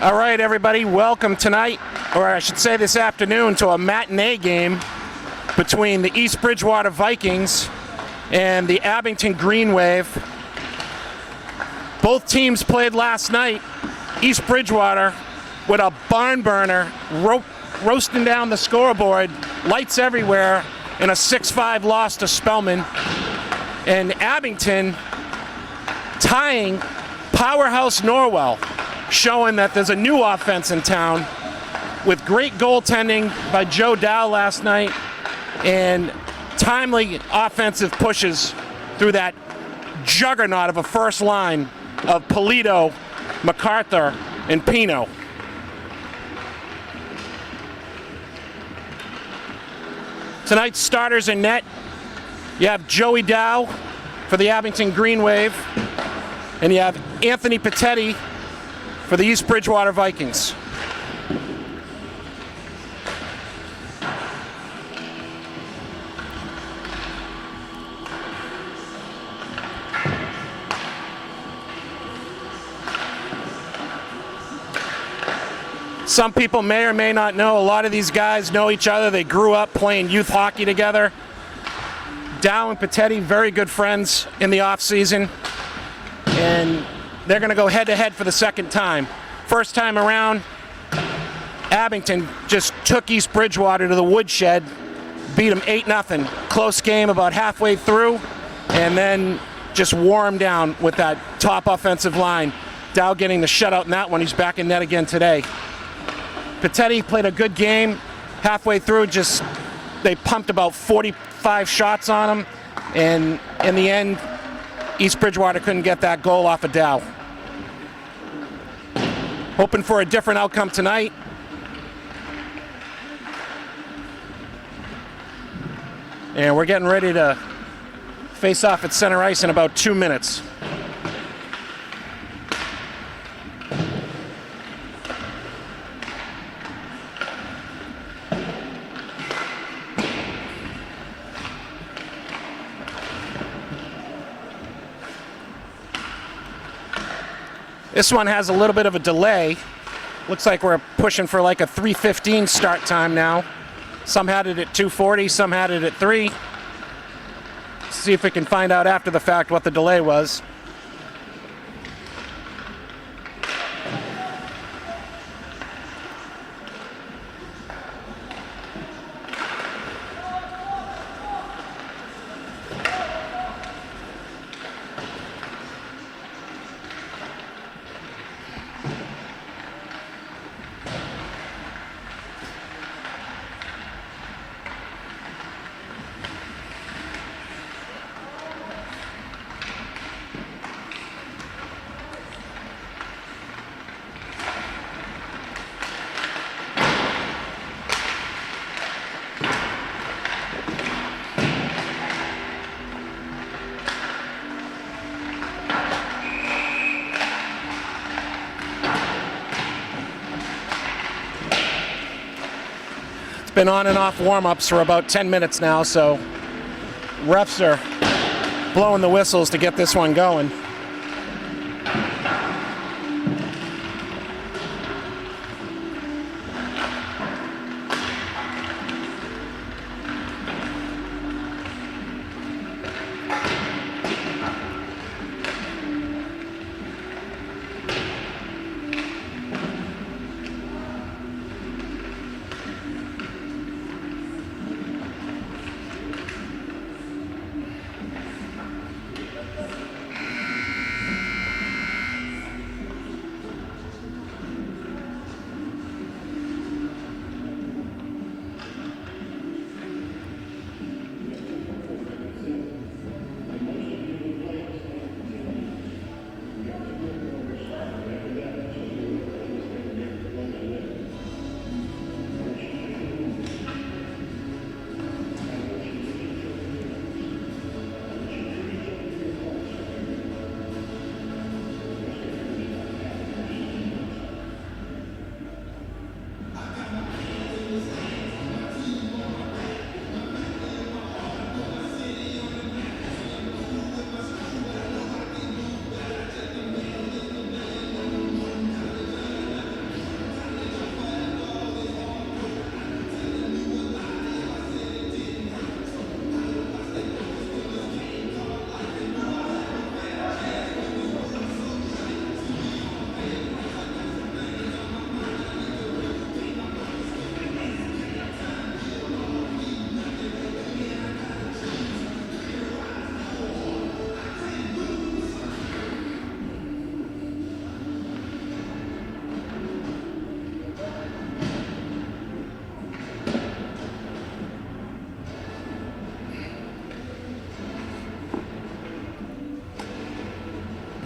All right, everybody, welcome tonight, or I should say this afternoon, to a matinee game between the East Bridgewater Vikings and the Abington Green Wave. Both teams played last night. East Bridgewater with a barn burner, roasting down the scoreboard, lights everywhere, in a 6-5 loss to Spellman. And Abington tying powerhouse Norwell, showing that there's a new offense in town with great goaltending by Joe Dow last night and timely offensive pushes through that juggernaut of a first line of Polito, MacArthur, and Pino. Tonight's starters in net, you have Joey Dow for the Abington Green Wave, and you have Anthony Patetti for the East Bridgewater Vikings. Some people may or may not know, a lot of these guys know each other. They grew up playing youth hockey together. Dow and Patetti, very good friends in the off-season, and they're going to go head-to-head for the second time. First time around, Abington just took East Bridgewater to the woodshed, beat them 8-0. Close game about halfway through, and then just wore them down with that top offensive line. Dow getting the shutout in that one. He's back in net again today. Patetti played a good game. Halfway through, they pumped about 45 shots on him, and in the end, East Bridgewater couldn't get that goal off of Dow. Hoping for a different outcome tonight. And we're getting ready to face off at center ice in about 2 minutes. This one has a little bit of a delay. Looks like we're pushing for like a 3:15 start time now. Some had it at 2:40, some had it at 3. See if we can find out after the fact what the delay was. Been on and off warm-ups for about 10 minutes now, so refs are blowing the whistles to get this one going.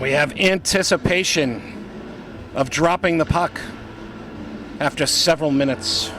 We have anticipation of dropping the puck after several minutes.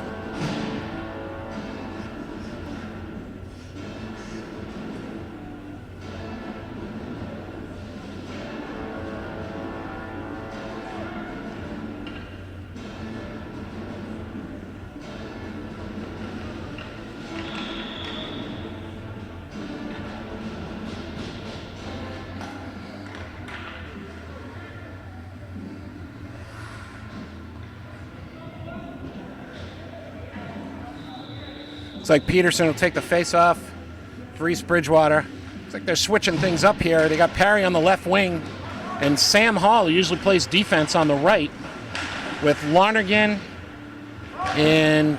Looks like Peterson will take the face-off for East Bridgewater. Looks like they're switching things up here. They got Perry on the left wing, and Sam Hall, who usually plays defense, on the right, with Lonergan and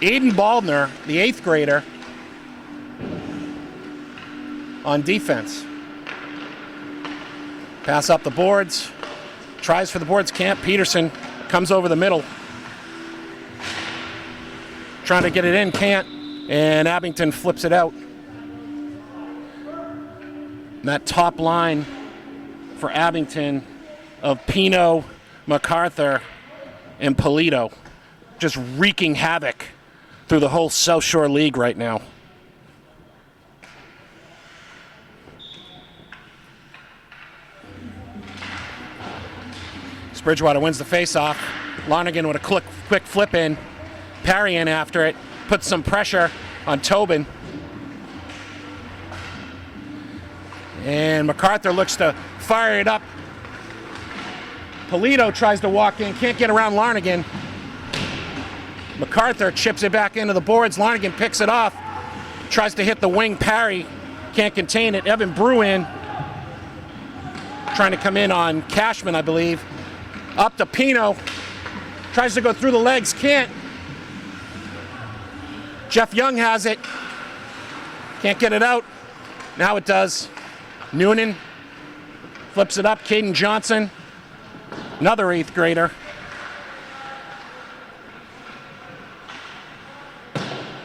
Aiden Baldner, the 8th grader, on defense. Pass up the boards. Tries for the boards, can't. Peterson comes over the middle. Trying to get it in, can't. And Abington flips it out. And that top line for Abington of Pino, MacArthur, and Polito just wreaking havoc through the whole South Shore League right now. Bridgewater wins the face-off. Lonergan with a quick flip in. Parry in after it. Puts some pressure on Tobin. And MacArthur looks to fire it up. Polito tries to walk in. Can't get around Lonergan. MacArthur chips it back into the boards. Lonergan picks it off. Tries to hit the wing. Parry can't contain it. Evan Bruin trying to come in on Cashman, I believe. Up to Pino. Tries to go through the legs. Can't. Jeff Young has it. Can't get it out. Now it does. Noonan flips it up. Caden Johnson, another 8th grader.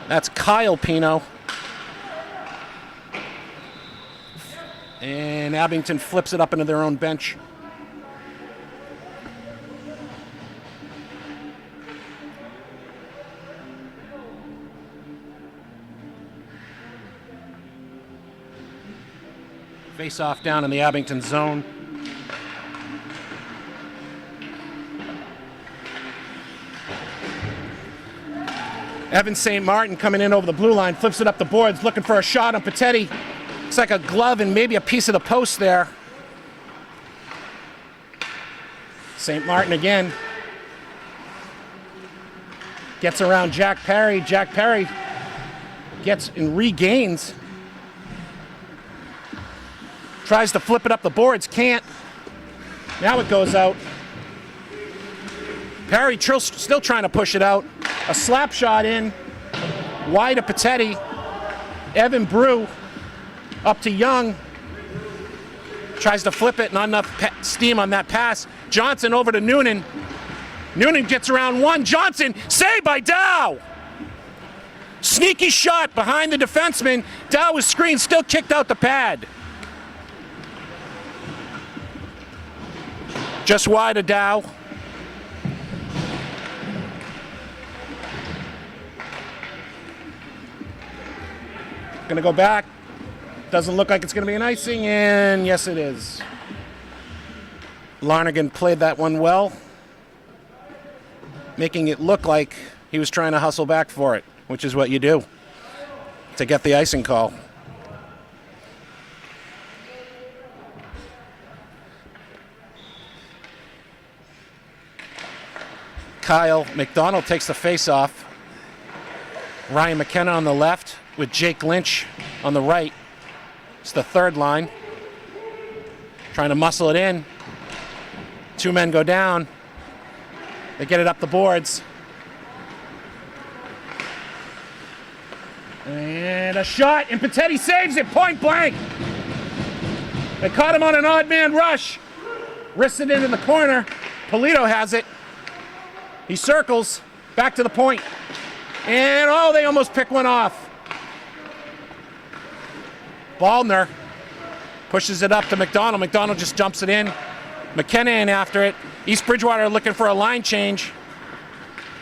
That's Kyle Pino. And Abington flips it up into their own bench. Face off down in the Abington zone. Evan St. Martin coming in over the blue line, flips it up the boards, looking for a shot on Petetti. Looks like a glove and maybe a piece of the post there. St. Martin again. Gets around Jack Perry. Jack Perry gets and regains. Tries to flip it up the boards, can't. Now it goes out. Perry still trying to push it out. A slap shot in, wide of Petetti. Evan Brew up to Young. Tries to flip it, not enough steam on that pass. Johnson over to Noonan. Noonan gets around one. Johnson, saved by Dow. Sneaky shot behind the defenseman. Dow was screened, still kicked out the pad. Just wide of Dow. Gonna go back. Doesn't look like it's gonna be an icing, and yes it is. Lonergan played that one well, making it look like he was trying to hustle back for it, which is what you do to get the icing call. Kyle McDonald takes the face-off. Ryan McKenna on the left with Jake Lynch on the right. It's the third line. Trying to muscle it in. 2 men go down. They get it up the boards. And a shot, and Petetti saves it point blank. They caught him on an odd man rush. Wrists it into the corner. Polito has it. He circles back to the point. And oh, they almost pick one off. Baldner Pushes it up to McDonald. McDonald just jumps it in. McKenna in after it. East Bridgewater looking for a line change.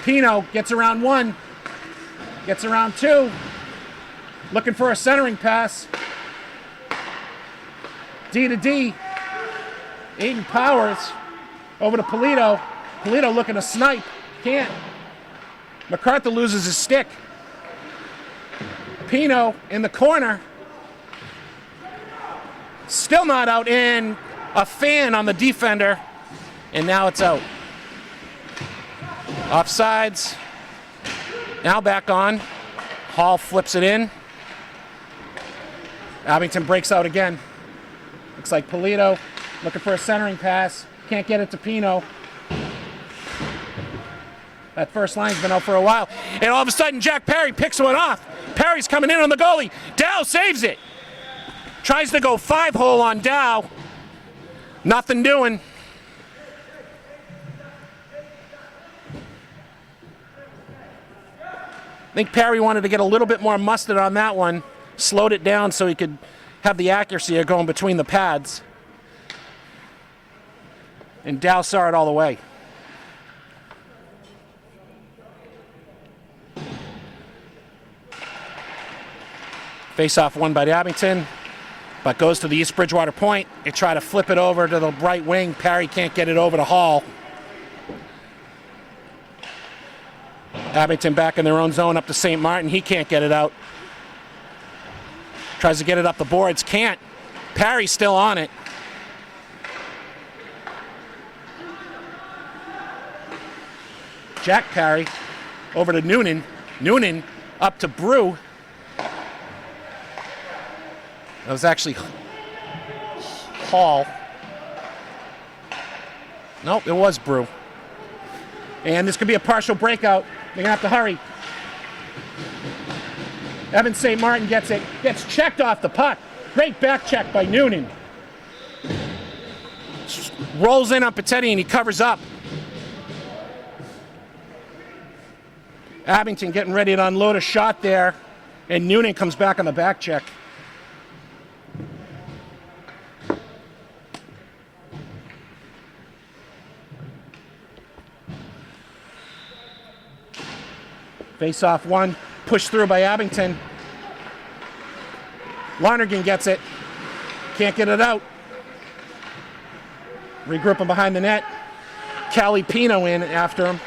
Pino gets around one. Gets around two. Looking for a centering pass. D to D. Aiden Powers over to Polito. Polito looking to snipe. Can't. MacArthur loses his stick. Pino in the corner. Still not out, in a fan on the defender, and now it's out. Offsides. Now back on. Hall flips it in. Abington breaks out again. Looks like Polito looking for a centering pass. Can't get it to Pino. That first line's been out for a while. And all of a sudden, Jack Perry picks one off. Perry's coming in on the goalie. Dow saves it. Tries to go 5-hole on Dow. Nothing doing. I think Perry wanted to get a little bit more mustard on that one. Slowed it down so he could have the accuracy of going between the pads. And Dow saw it all the way. Face-off won by Abington, but goes to the East Bridgewater point. They try to flip it over to the right wing. Perry can't get it over to Hall. Abington back in their own zone up to St. Martin. He can't get it out. Tries to get it up the boards. Can't. Perry's still on it. Jack Perry over to Noonan. Noonan up to Brew. That was actually Hall. Nope, it was Brew. And this could be a partial breakout. They're going to have to hurry. Evan St. Martin gets it. Gets checked off the puck. Great back check by Noonan. Rolls in on Patetti and he covers up. Abington getting ready to unload a shot there. And Noonan comes back on the back check. Face-off one, pushed through by Abington. Lonergan gets it. Can't get it out. Regrouping behind the net. Callie Pino in after him.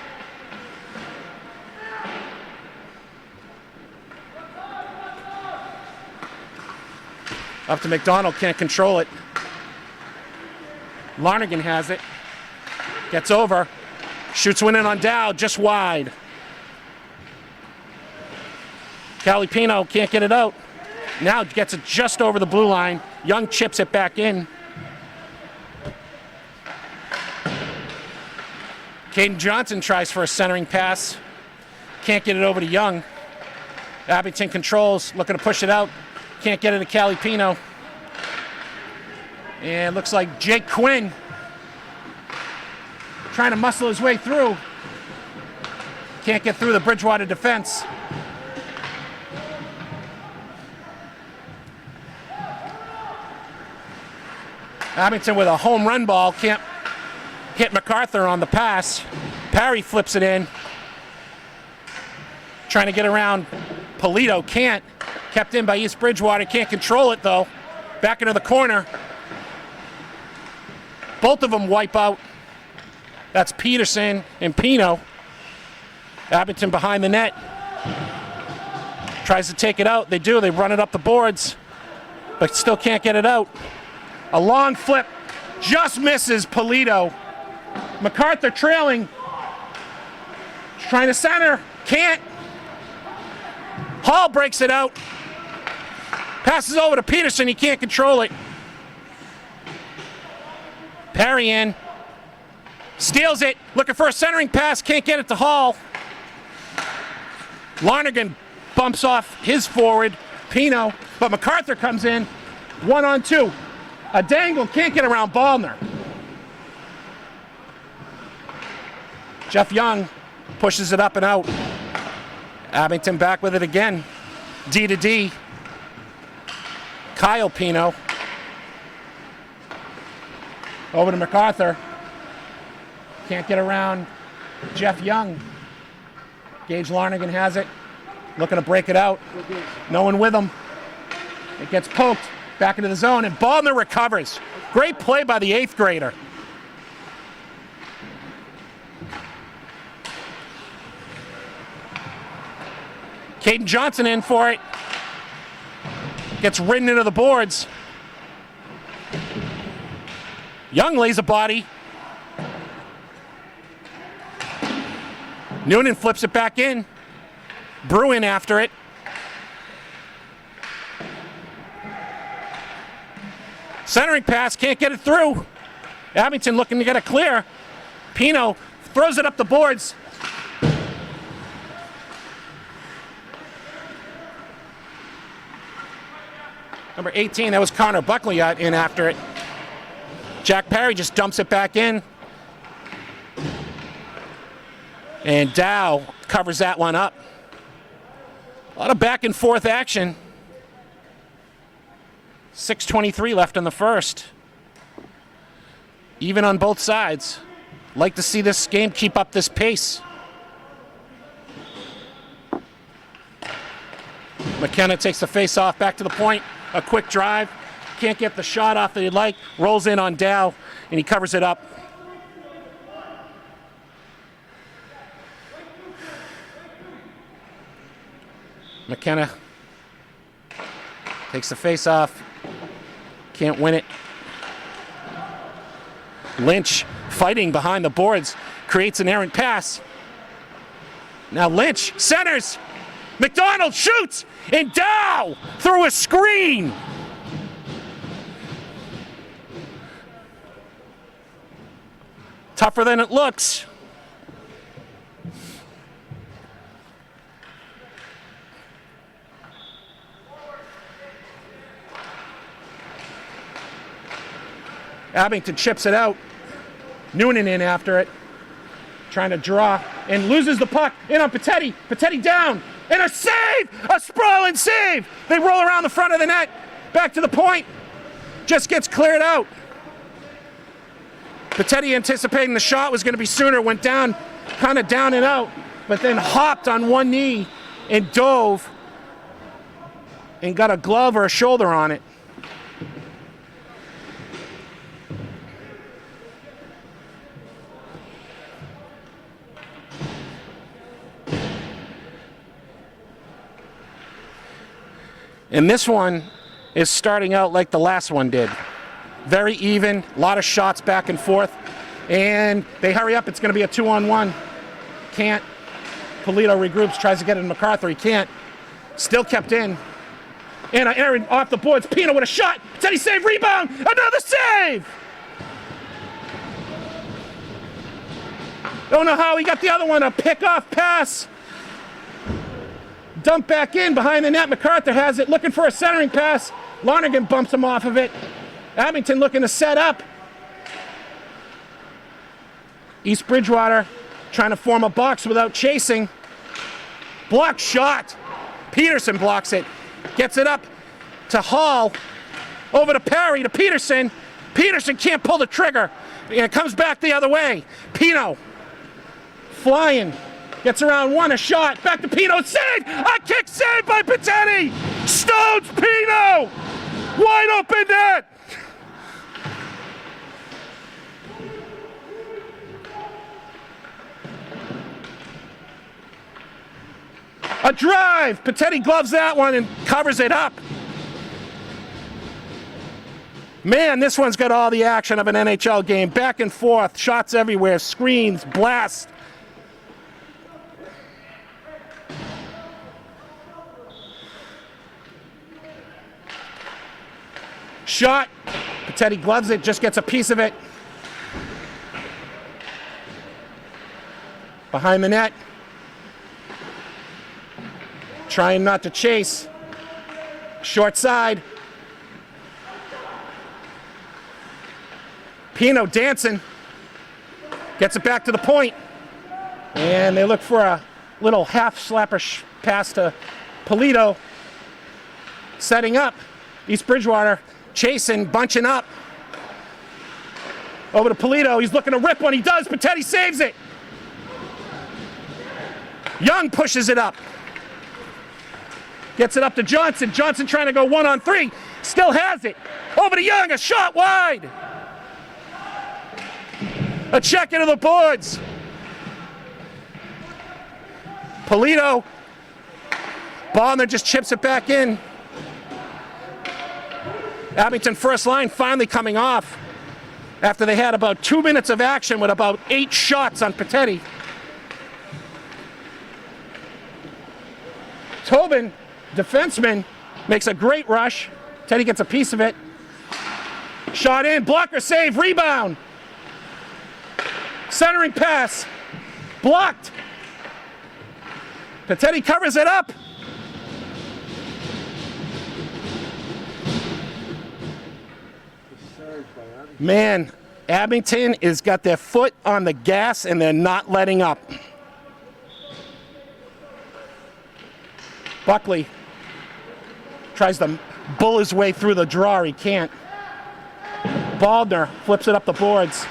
Up to McDonald, can't control it. Lonergan has it. Gets over. Shoots one in on Dow, just wide. Calipino can't get it out. Now gets it just over the blue line. Young chips it back in. Caden Johnson tries for a centering pass. Can't get it over to Young. Abington controls, looking to push it out. Can't get it to Calipino. And looks like Jake Quinn trying to muscle his way through. Can't get through the Bridgewater defense. Abington with a home run ball, can't hit MacArthur on the pass. Parry flips it in. Trying to get around Polito, can't. Kept in by East Bridgewater, can't control it though. Back into the corner. Both of them wipe out. That's Peterson and Pino. Abington behind the net. Tries to take it out, they do, they run it up the boards, but still can't get it out. A long flip, just misses Polito. MacArthur trailing. Trying to center, can't. Hall breaks it out. Passes over to Peterson, he can't control it. Perry in. Steals it, looking for a centering pass, can't get it to Hall. Lonergan bumps off his forward, Pino, but MacArthur comes in, 1-on-2. A dangle, can't get around Ballner. Jeff Young pushes it up and out. Abington back with it again. D to D. Kyle Pino. Over to MacArthur. Can't get around Jeff Young. Gage Larnigan has it. Looking to break it out. No one with him. It gets poked back into the zone, and Baldner recovers. Great play by the 8th grader. Caden Johnson in for it. Gets ridden into the boards. Young lays a body. Noonan flips it back in. Bruin after it. Centering pass, can't get it through. Abington looking to get it clear. Pino throws it up the boards. Number 18, that was Connor Buckley in after it. Jack Perry just dumps it back in. And Dow covers that one up. A lot of back and forth action. 6:23 left in the first. Even on both sides. Like to see this game keep up this pace. McKenna takes the face off back to the point. A quick drive. Can't get the shot off that he'd like. Rolls in on Dow, and he covers it up. McKenna takes the face off. Can't win it. Lynch fighting behind the boards. Creates an errant pass. Now Lynch centers. McDonald shoots. And Dow through a screen. Tougher than it looks. Abington chips it out. Noonan in after it. Trying to draw and loses the puck. In on Pettetti. Pettetti down. And a save! A sprawling save! They roll around the front of the net. Back to the point. Just gets cleared out. Pettetti, anticipating the shot was going to be sooner, went down, kind of down and out, but then hopped on one knee and dove and got a glove or a shoulder on it. And this one is starting out like the last one did. Very even, a lot of shots back and forth. And they hurry up, it's going to be a 2-on-1. Can't. Polito regroups, tries to get it to MacArthur, he can't. Still kept in. And Aaron off the boards, Pino with a shot. Teddy save, rebound, another save! Don't know how he got the other one, a pick-off pass. Dump back in behind the net. MacArthur has it, looking for a centering pass. Lonergan bumps him off of it. Abington looking to set up. East Bridgewater trying to form a box without chasing. Block shot. Peterson blocks it. Gets it up to Hall. Over to Perry to Peterson. Peterson can't pull the trigger. And it comes back the other way. Pino flying. Gets around one, a shot, back to Pino, save! A kick save by Pettetti! Stones Pino! Wide open net! A drive! Pettetti gloves that one and covers it up. Man, this one's got all the action of an NHL game. Back and forth, shots everywhere, screens, blasts. Shot. Pettetti gloves it, just gets a piece of it. Behind the net. Trying not to chase. Short side. Pino dancing. Gets it back to the point. And they look for a little half slapper pass to Polito. Setting up. East Bridgewater chasing, bunching up. Over to Polito. He's looking to rip one. He does. Pettetti saves it. Young pushes it up. Gets it up to Johnson. Johnson trying to go 1-on-3. Still has it. Over to Young. A shot wide. A check into the boards. Polito. Ballner just chips it back in. Abington first line finally coming off after they had about 2 minutes of action with about 8 shots on Pettetti. Tobin, defenseman, makes a great rush. Teddy gets a piece of it. Shot in, blocker save, rebound. Centering pass, blocked. Pettetti covers it up. Man, Abington has got their foot on the gas and they're not letting up. Buckley tries to bull his way through the draw. He can't. Baldner flips it up the boards.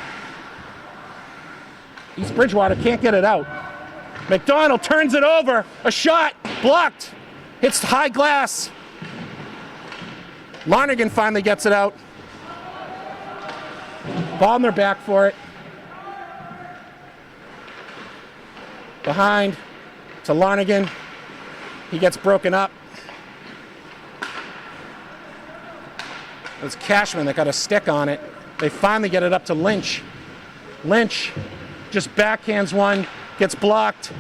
East Bridgewater can't get it out. McDonald turns it over. A shot blocked. Hits high glass. Lonergan finally gets it out. Baldner back for it. Behind to Lonergan. He gets broken up. It was Cashman that got a stick on it. They finally get it up to Lynch. Lynch just backhands one, gets blocked.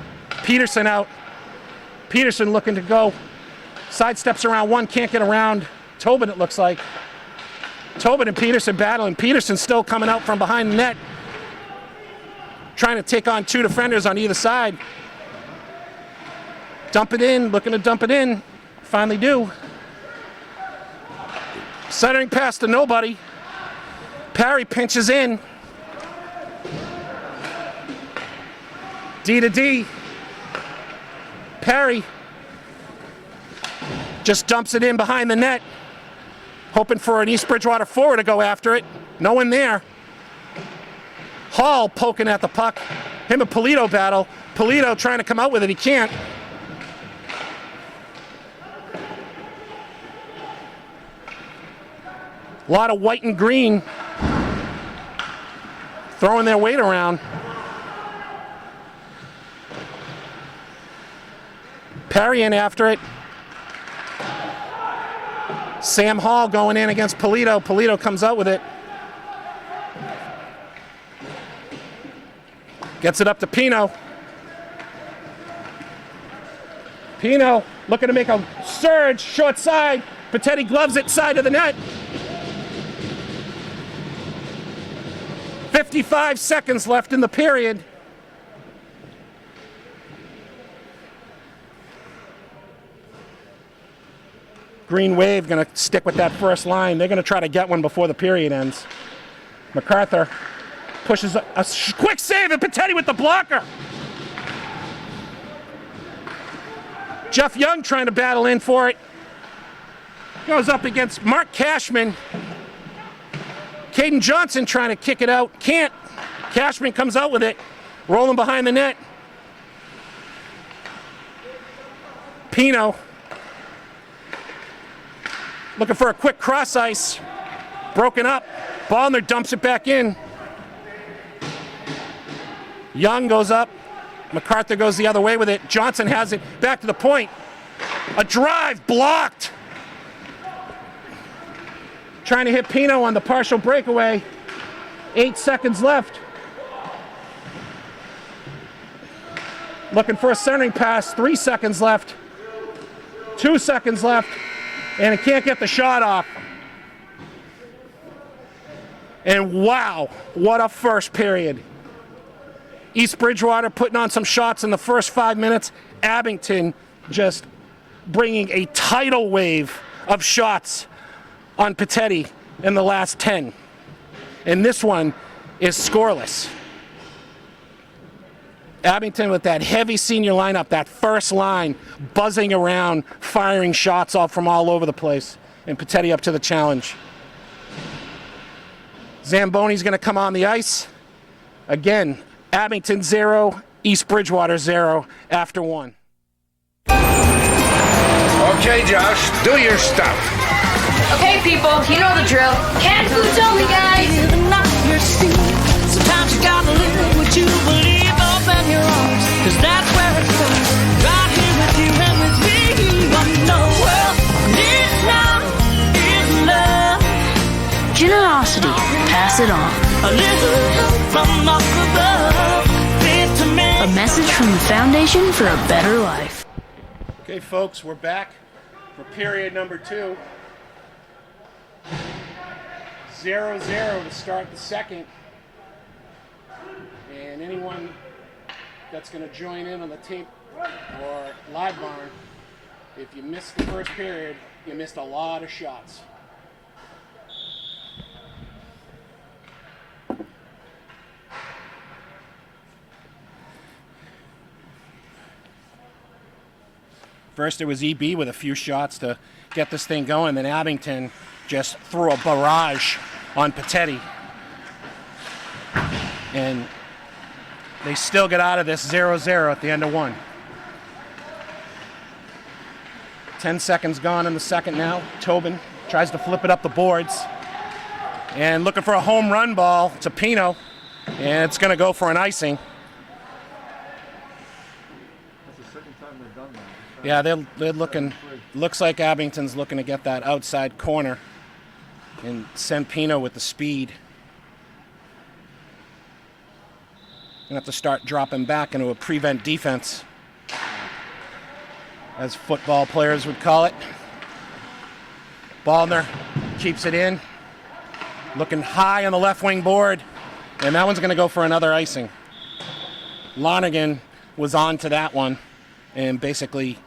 Peterson out. Peterson looking to go. Sidesteps around one, can't get around Tobin, it looks like. Tobin and Peterson battling. Peterson still coming out from behind the net. Trying to take on 2 defenders on either side. Dump it in, looking to dump it in. Finally do. Centering pass to nobody. Parry pinches in. D to D. Parry just dumps it in behind the net. Hoping for an East Bridgewater forward to go after it. No one there. Hall poking at the puck. Him and Polito battle. Polito trying to come out with it. He can't. A lot of white and green throwing their weight around. Parry in after it. Sam Hall going in against Polito. Polito comes out with it. Gets it up to Pino. Pino looking to make a surge, short side. Pettetti gloves it, side of the net. 55 seconds left in the period. Green Wave going to stick with that first line. They're going to try to get one before the period ends. MacArthur pushes a quick save, and Pettetti with the blocker. Jeff Young trying to battle in for it. Goes up against Mark Cashman. Caden Johnson trying to kick it out. Can't. Cashman comes out with it. Rolling behind the net. Pino. Looking for a quick cross ice. Broken up. Ballner dumps it back in. Young goes up. MacArthur goes the other way with it. Johnson has it back to the point. A drive blocked. Trying to hit Pino on the partial breakaway. 8 seconds left. Looking for a centering pass. 3 seconds left. 2 seconds left. And it can't get the shot off. And wow, what a first period. East Bridgewater putting on some shots in the first 5 minutes. Abington just bringing a tidal wave of shots on Pettetti in the last 10. And this one is scoreless. Abington with that heavy senior lineup, that first line, buzzing around, firing shots off from all over the place. And Pettetti up to the challenge. Zamboni's going to come on the ice. Again, Abington 0, East Bridgewater 0 after 1. Okay, Josh, do your stuff. Okay, people, you know the drill. Canned food's only, guys. Sometimes you gotta live what you believe up in your arms, 'cause that's where it starts. Right here with you and with me. I know well, this now is love. Generosity, pass it on. A little help from up above. A message from the Foundation for a Better Life. Okay, folks, we're back for period number 2. 0-0 to start the second. And anyone that's going to join in on the tape or live barn, if you missed the first period, you missed a lot of shots. First it was EB with a few shots to get this thing going, then Abington just threw a barrage on Petetti. And they still get out of this 0-0 at the end of 1. 10 seconds gone in the second now. Tobin tries to flip it up the boards. And looking for a home run ball to Pino. And it's going to go for an icing. Yeah, they're looking, looks like Abington's looking to get that outside corner and send Pino with the speed. Gonna have to start dropping back into a prevent defense, as football players would call it. Baldner keeps it in, looking high on the left wing board, and that one's gonna go for another icing. Lonergan was on to that one and basically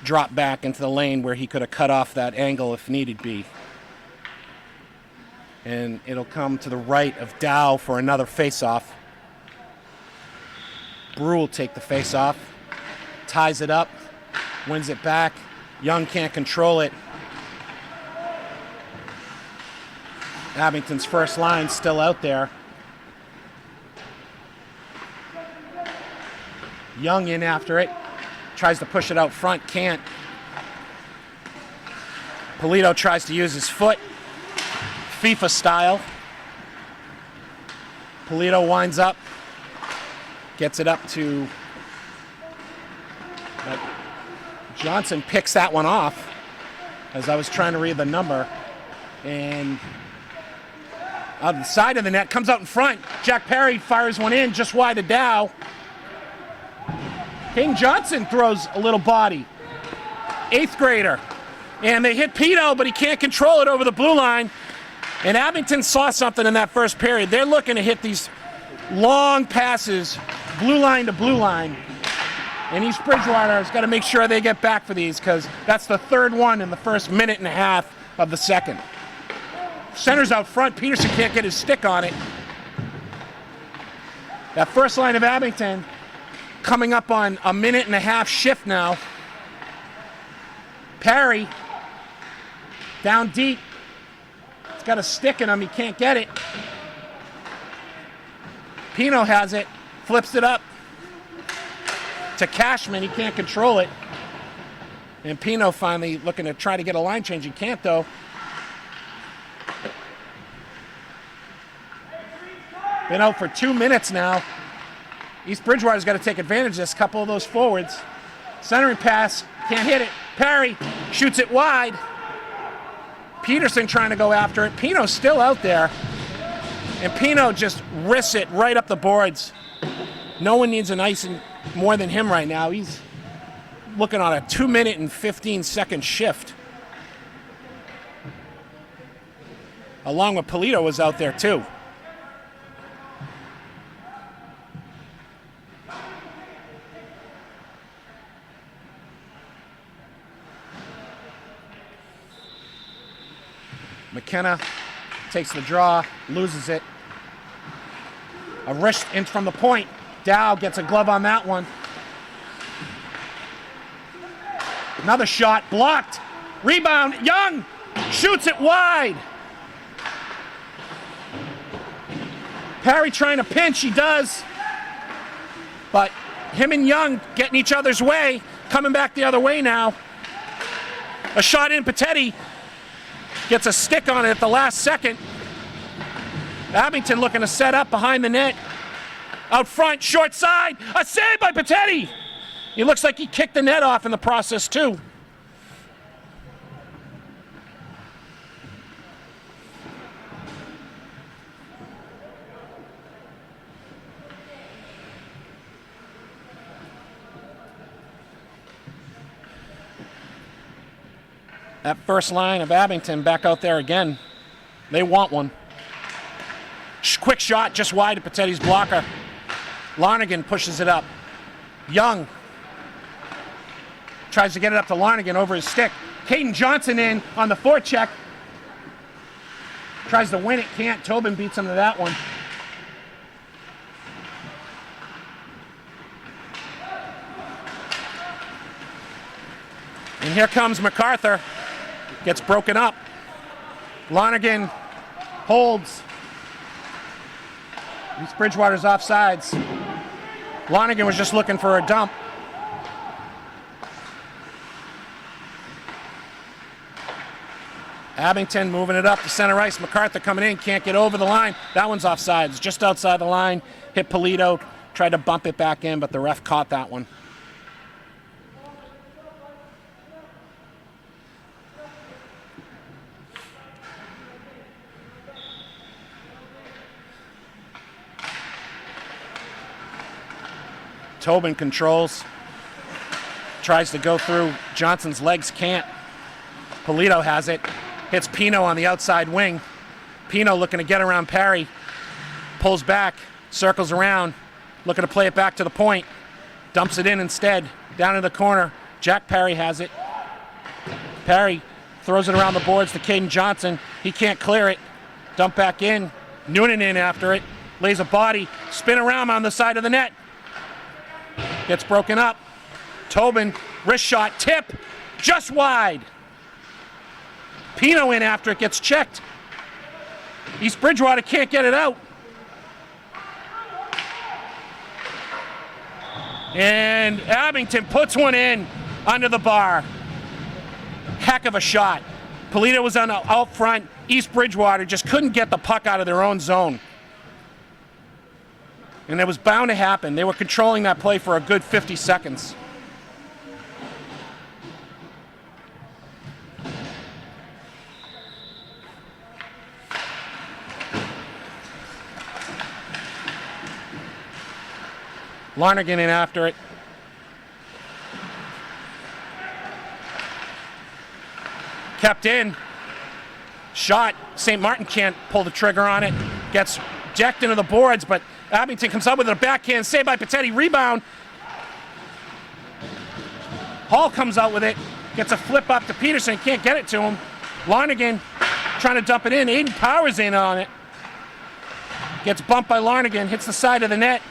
dropped back into the lane where he could have cut off that angle if needed be. And it'll come to the right of Dow for another face-off. Brew will take the face-off, ties it up, wins it back. Young can't control it. Abington's first line still out there. Young in after it. Tries to push it out front, can't. Polito tries to use his foot, FIFA style. Polito winds up, gets it up to Johnson, picks that one off as I was trying to read the number. And out the side of the net, comes out in front. Jack Perry fires one in just wide of Dow. King Johnson throws a little body. 8th grader. And they hit Pino, but he can't control it over the blue line. And Abington saw something in that first period. They're looking to hit these long passes, blue line to blue line. And East Bridgewater has got to make sure they get back for these, because that's the third one in the first minute and a half of the second. Center's out front. Peterson can't get his stick on it. That first line of Abington coming up on a minute and a half shift now. Perry down deep. He's got a stick in him. He can't get it. Pino has it. Flips it up to Cashman. He can't control it. And Pino finally looking to try to get a line change. He can't, though. Been out for 2 minutes now. East Bridgewater's got to take advantage of this. Couple of those forwards. Centering pass, can't hit it. Perry shoots it wide. Peterson trying to go after it. Pino's still out there. And Pino just risks it right up the boards. No one needs an icing more than him right now. He's looking on a 2 minute and 15-second shift. Along with Polito was out there too. McKenna takes the draw, loses it. A wrist in from the point. Dow gets a glove on that one. Another shot, blocked. Rebound, Young shoots it wide. Parry trying to pinch, he does. But him and Young getting each other's way, coming back the other way now. A shot in, Patetti gets a stick on it at the last second. Abington looking to set up behind the net. Out front, short side, a save by Patetti. He looks like he kicked the net off in the process too. That first line of Abington back out there again. They want one. Quick shot just wide of Patetti's blocker. Larnigan pushes it up. Young tries to get it up to Larnigan over his stick. Caden Johnson in on the forecheck. Tries to win it, can't. Tobin beats him to that one. And here comes MacArthur. Gets broken up. Larnigan holds. East Bridgewater's offsides. Larnigan was just looking for a dump. Abington moving it up to center ice. MacArthur coming in, can't get over the line. That one's offsides, just outside the line. Hit Polito, tried to bump it back in, but the ref caught that one. Tobin controls, tries to go through Johnson's legs, can't. Polito has it, hits Pino on the outside wing. Pino looking to get around Parry, pulls back, circles around, looking to play it back to the point, dumps it in instead, down in the corner. Jack Parry has it. Parry throws it around the boards to Caden Johnson. He can't clear it. Dump back in. Noonan in after it. Lays a body, spin around on the side of the net. Gets broken up. Tobin, wrist shot, tip, just wide. Pino in after it, gets checked. East Bridgewater can't get it out. And Abington puts one in under the bar. Heck of a shot. Polito was on out front. East Bridgewater just couldn't get the puck out of their own zone. And it was bound to happen. They were controlling that play for a good 50 seconds. Larnigan in after it. Kept in. Shot. St. Martin can't pull the trigger on it. Gets decked into the boards, but Abington comes up with a backhand save by Patetti. Rebound. Hall comes out with it. Gets a flip up to Peterson. Can't get it to him. Larnigan trying to dump it in. Aiden Powers in on it. Gets bumped by Larnigan. Hits the side of the net.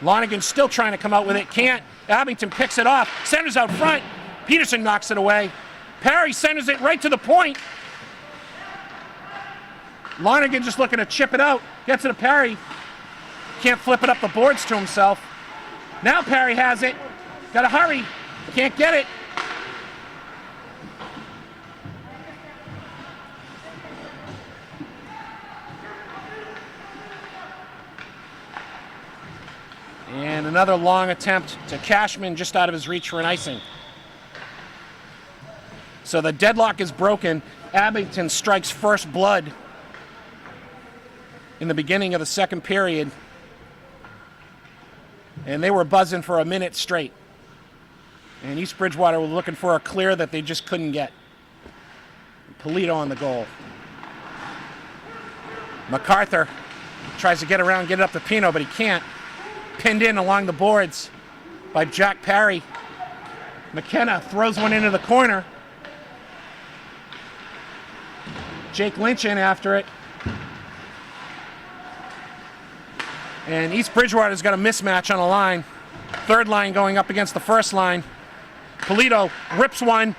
Larnigan still trying to come out with it. Can't. Abington picks it off. Centers out front. Peterson knocks it away. Parry centers it right to the point. Larnigan just looking to chip it out. Gets it to Parry. Can't flip it up the boards to himself. Now Parry has it. Got to hurry. Can't get it. And another long attempt to Cashman, just out of his reach for an icing. So the deadlock is broken. Abington strikes first blood in the beginning of the second period. And they were buzzing for a minute straight. And East Bridgewater was looking for a clear that they just couldn't get. Polito on the goal. MacArthur tries to get around, get it up to Pino, but he can't. Pinned in along the boards by Jack Parry. McKenna throws one into the corner. Jake Lynch in after it. And East Bridgewater's got a mismatch on the line. Third line going up against the first line. Polito rips one.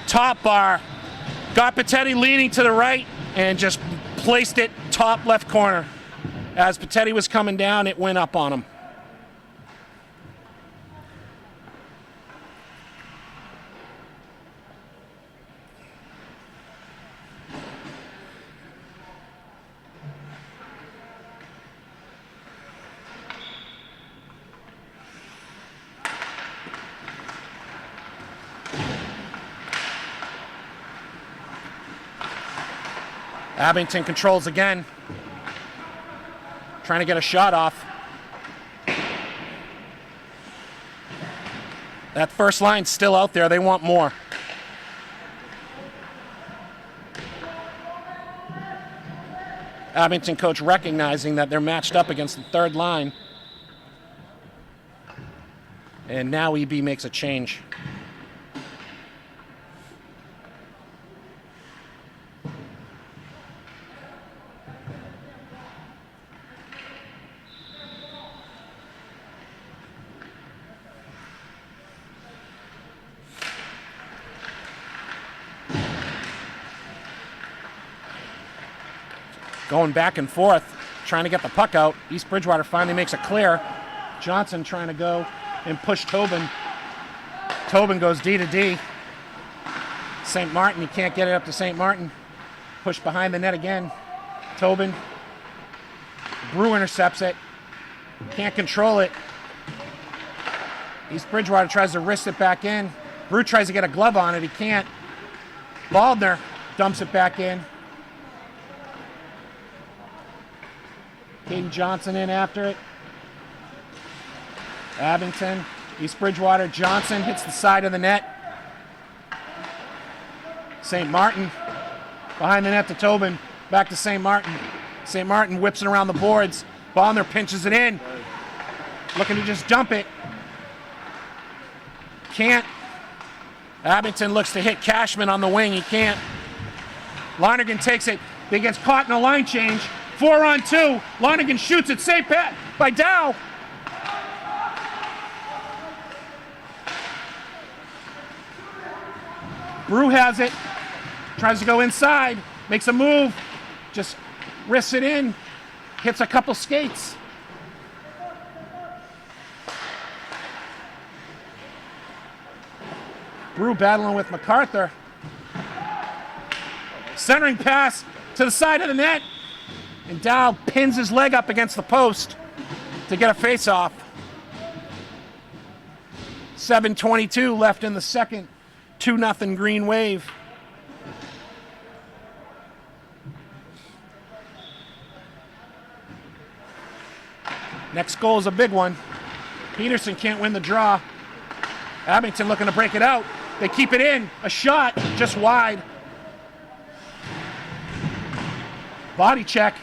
Top bar. Got Patetti leaning to the right and just placed it top left corner. As Patetti was coming down, it went up on him. Abington controls again. Trying to get a shot off. That first line's still out there. They want more. Abington coach recognizing that they're matched up against the third line. And now EB makes a change. Going back and forth, trying to get the puck out. East Bridgewater finally makes it clear. Johnson trying to go and push Tobin. Tobin goes D to D. St. Martin, he can't get it up to St. Martin. Push behind the net again. Tobin. Brew intercepts it. Can't control it. East Bridgewater tries to wrist it back in. Brew tries to get a glove on it. He can't. Baldner dumps it back in. Caden Johnson in after it. Abington, East Bridgewater, Johnson hits the side of the net. St. Martin behind the net to Tobin. Back to St. Martin. St. Martin whips it around the boards. Ballner pinches it in. Looking to just dump it. Can't. Abington looks to hit Cashman on the wing. He can't. Lonergan takes it. He gets caught in a line change. 4-on-2. Lonergan shoots it. Saved by Dow. Brew has it. Tries to go inside. Makes a move. Just wrists it in. Hits a couple skates. Brew battling with MacArthur. Centering pass to the side of the net. And Dow pins his leg up against the post to get a face-off. 7:22 left in the second. 2-0 Green Wave. Next goal is a big one. Peterson can't win the draw. Abington looking to break it out. They keep it in. A shot just wide. Body check.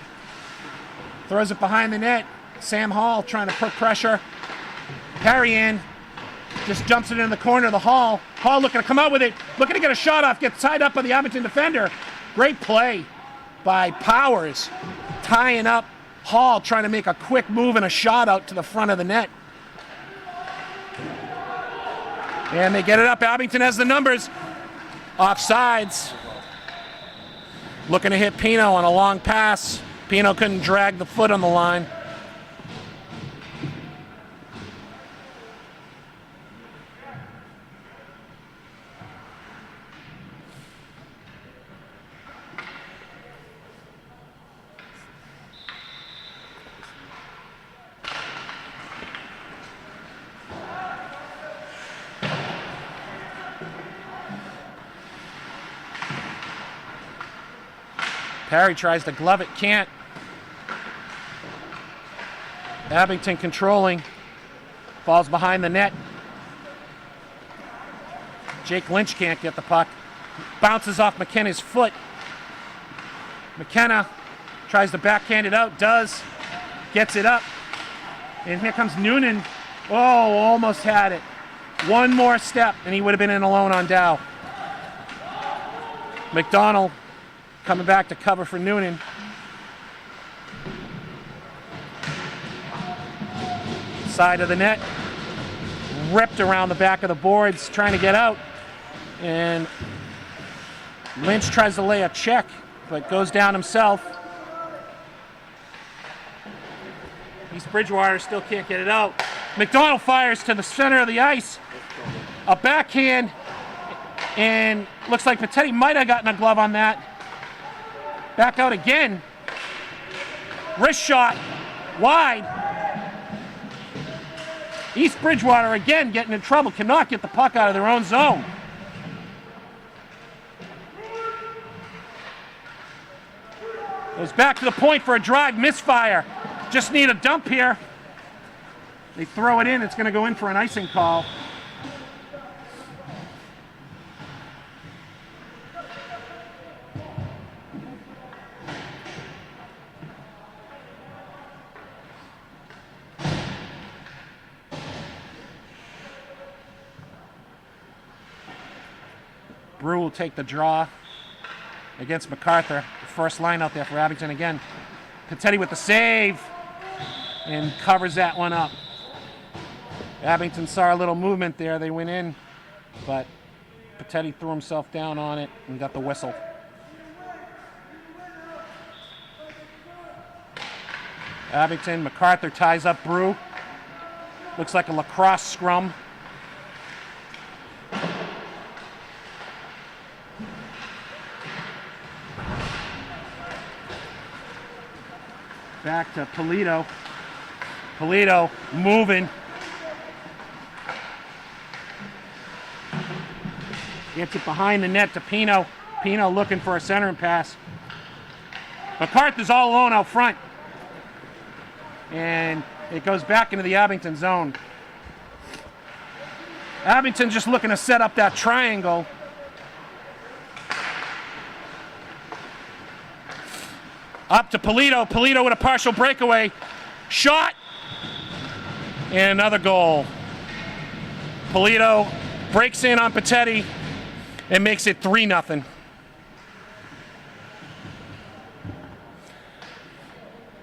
Throws it behind the net. Sam Hall trying to put pressure. Parry in. Just dumps it in the corner of the Hall. Hall looking to come out with it. Looking to get a shot off. Gets tied up by the Abington defender. Great play by Powers. Tying up Hall, trying to make a quick move and a shot out to the front of the net. And they get it up. Abington has the numbers. Offsides. Looking to hit Pino on a long pass. Pino couldn't drag the foot on the line. Parry tries to glove it, can't. Abington controlling. Falls behind the net. Jake Lynch can't get the puck. Bounces off McKenna's foot. McKenna tries to backhand it out, does. Gets it up. And here comes Noonan. Oh, almost had it. One more step, and he would have been in alone on Dow. McDonald coming back to cover for Noonan. Side of the net. Ripped around the back of the boards, trying to get out. And Lynch tries to lay a check, but goes down himself. East Bridgewater still can't get it out. McDonald fires to the center of the ice. A backhand, and looks like Pettetti might have gotten a glove on that. Back out again. Wrist shot, wide. East Bridgewater again getting in trouble, cannot get the puck out of their own zone. Goes back to the point for a drive, misfire. Just need a dump here. They throw it in, it's gonna go in for an icing call. Brew will take the draw against MacArthur. The first line out there for Abington again. Pettetti with the save and covers that one up. Abington saw a little movement there. They went in, but Pettetti threw himself down on it and got the whistle. Abington, MacArthur ties up Brew. Looks like a lacrosse scrum. Back to Polito. Polito moving. Gets it behind the net to Pino. Pino looking for a centering pass. MacArthur's all alone out front. And it goes back into the Abington zone. Abington just looking to set up that triangle. Up to Polito. Polito with a partial breakaway. Shot. And another goal. Polito breaks in on Pettetti and makes it 3-0.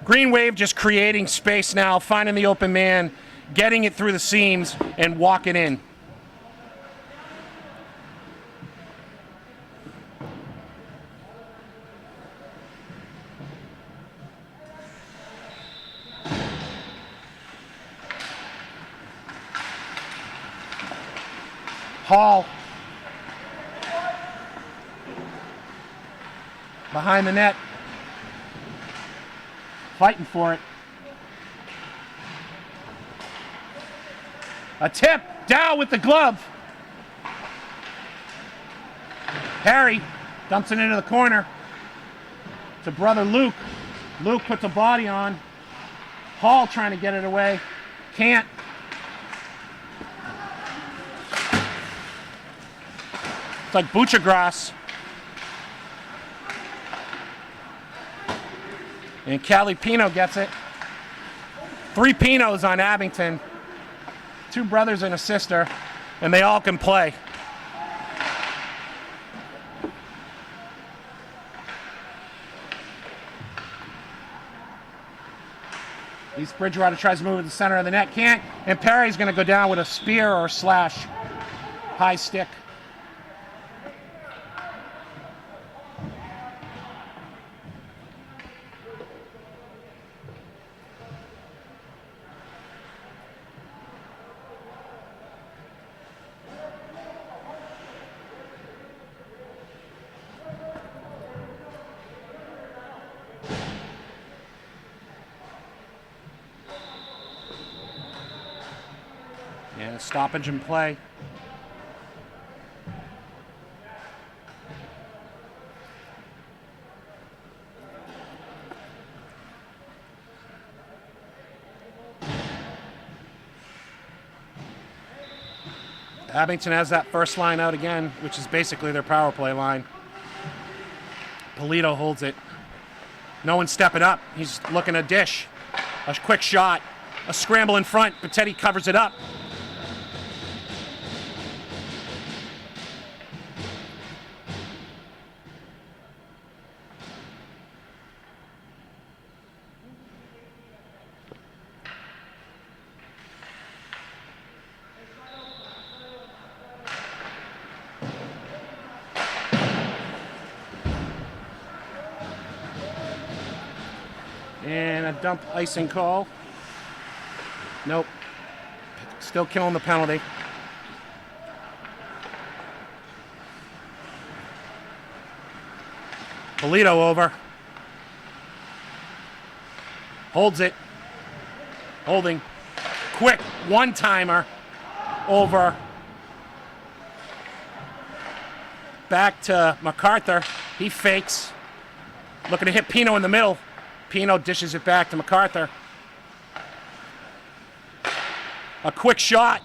Green Wave just creating space now, finding the open man, getting it through the seams, and walking in. Hall behind the net, fighting for it. A tip, down with the glove. Harry dumps it into the corner to brother Luke. Luke puts a body on. Hall trying to get it away, can't. It's like Buchagras. And Cali Pino gets it. 3 Pinos on Abington. 2 brothers and a sister, and they all can play. East Bridgewater tries to move to the center of the net, can't, and Perry's going to go down with a spear or slash. High stick. Yeah, stoppage and play. Abington has that first line out again, which is basically their power play line. Polito holds it. No one's stepping up. He's looking to dish. A quick shot. A scramble in front. Pettetti covers it up. And a dump icing call. Nope. Still killing the penalty. Polito over. Holds it. Holding. Quick one-timer over. Back to MacArthur. He fakes. Looking to hit Pino in the middle. Pino dishes it back to MacArthur. A quick shot.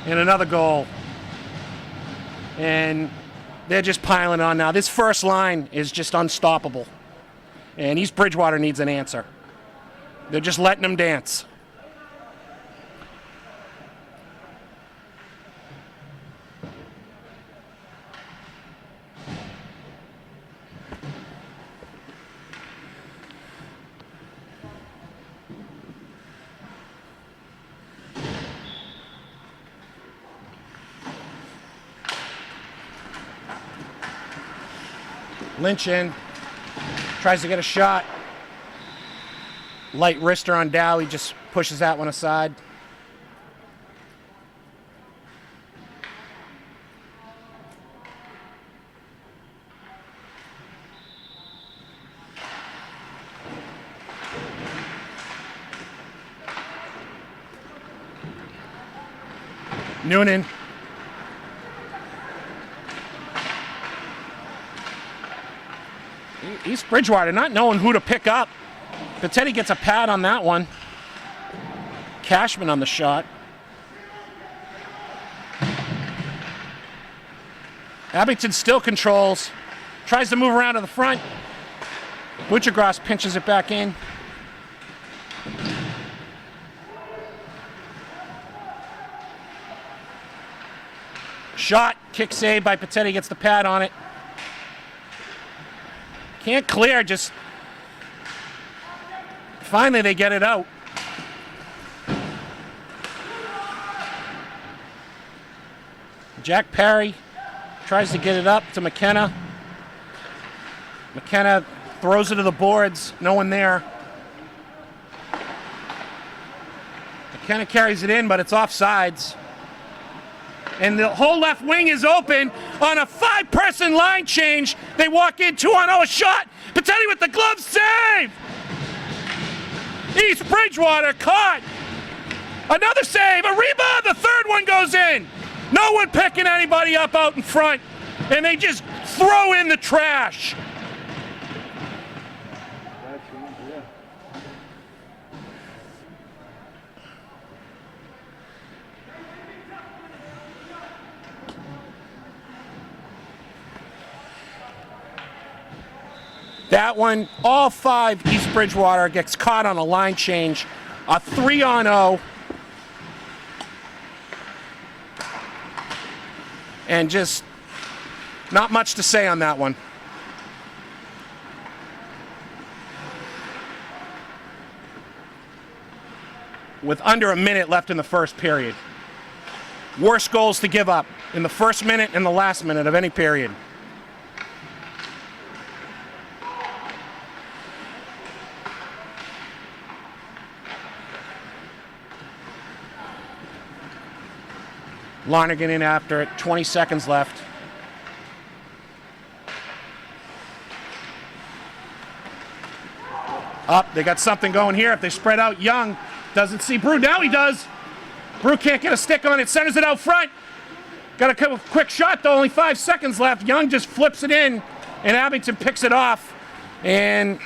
And another goal. And they're just piling on now. This first line is just unstoppable. And East Bridgewater needs an answer. They're just letting them dance. Lynch in, tries to get a shot. Light wrister on Dow, he just pushes that one aside. Noonan. East Bridgewater not knowing who to pick up. Pettetti gets a pad on that one. Cashman on the shot. Abington still controls. Tries to move around to the front. Butchergross pinches it back in. Shot, kick save by Pettetti, gets the pad on it. Can't clear, just finally they get it out. Jack Parry tries to get it up to McKenna. McKenna throws it to the boards, no one there. McKenna carries it in, but it's offsides. And the whole left wing is open on a 5-person line change. They walk in 2-on-0, a shot. Pettetti with the glove save. East Bridgewater caught. Another save, a rebound, the third one goes in. No one picking anybody up out in front. And they just throw in the trash. That one, all 5 East Bridgewater gets caught on a line change. A 3-on-0. And just not much to say on that one. With under a minute left in the first period. Worst goals to give up in the first minute and the last minute of any period. Lonergan in after it, 20 seconds left. Up, they got something going here. If they spread out, Young doesn't see Brew. Now he does. Brew can't get a stick on it, centers it out front. Got a quick shot though, only 5 seconds left. Young just flips it in, and Abington picks it off. And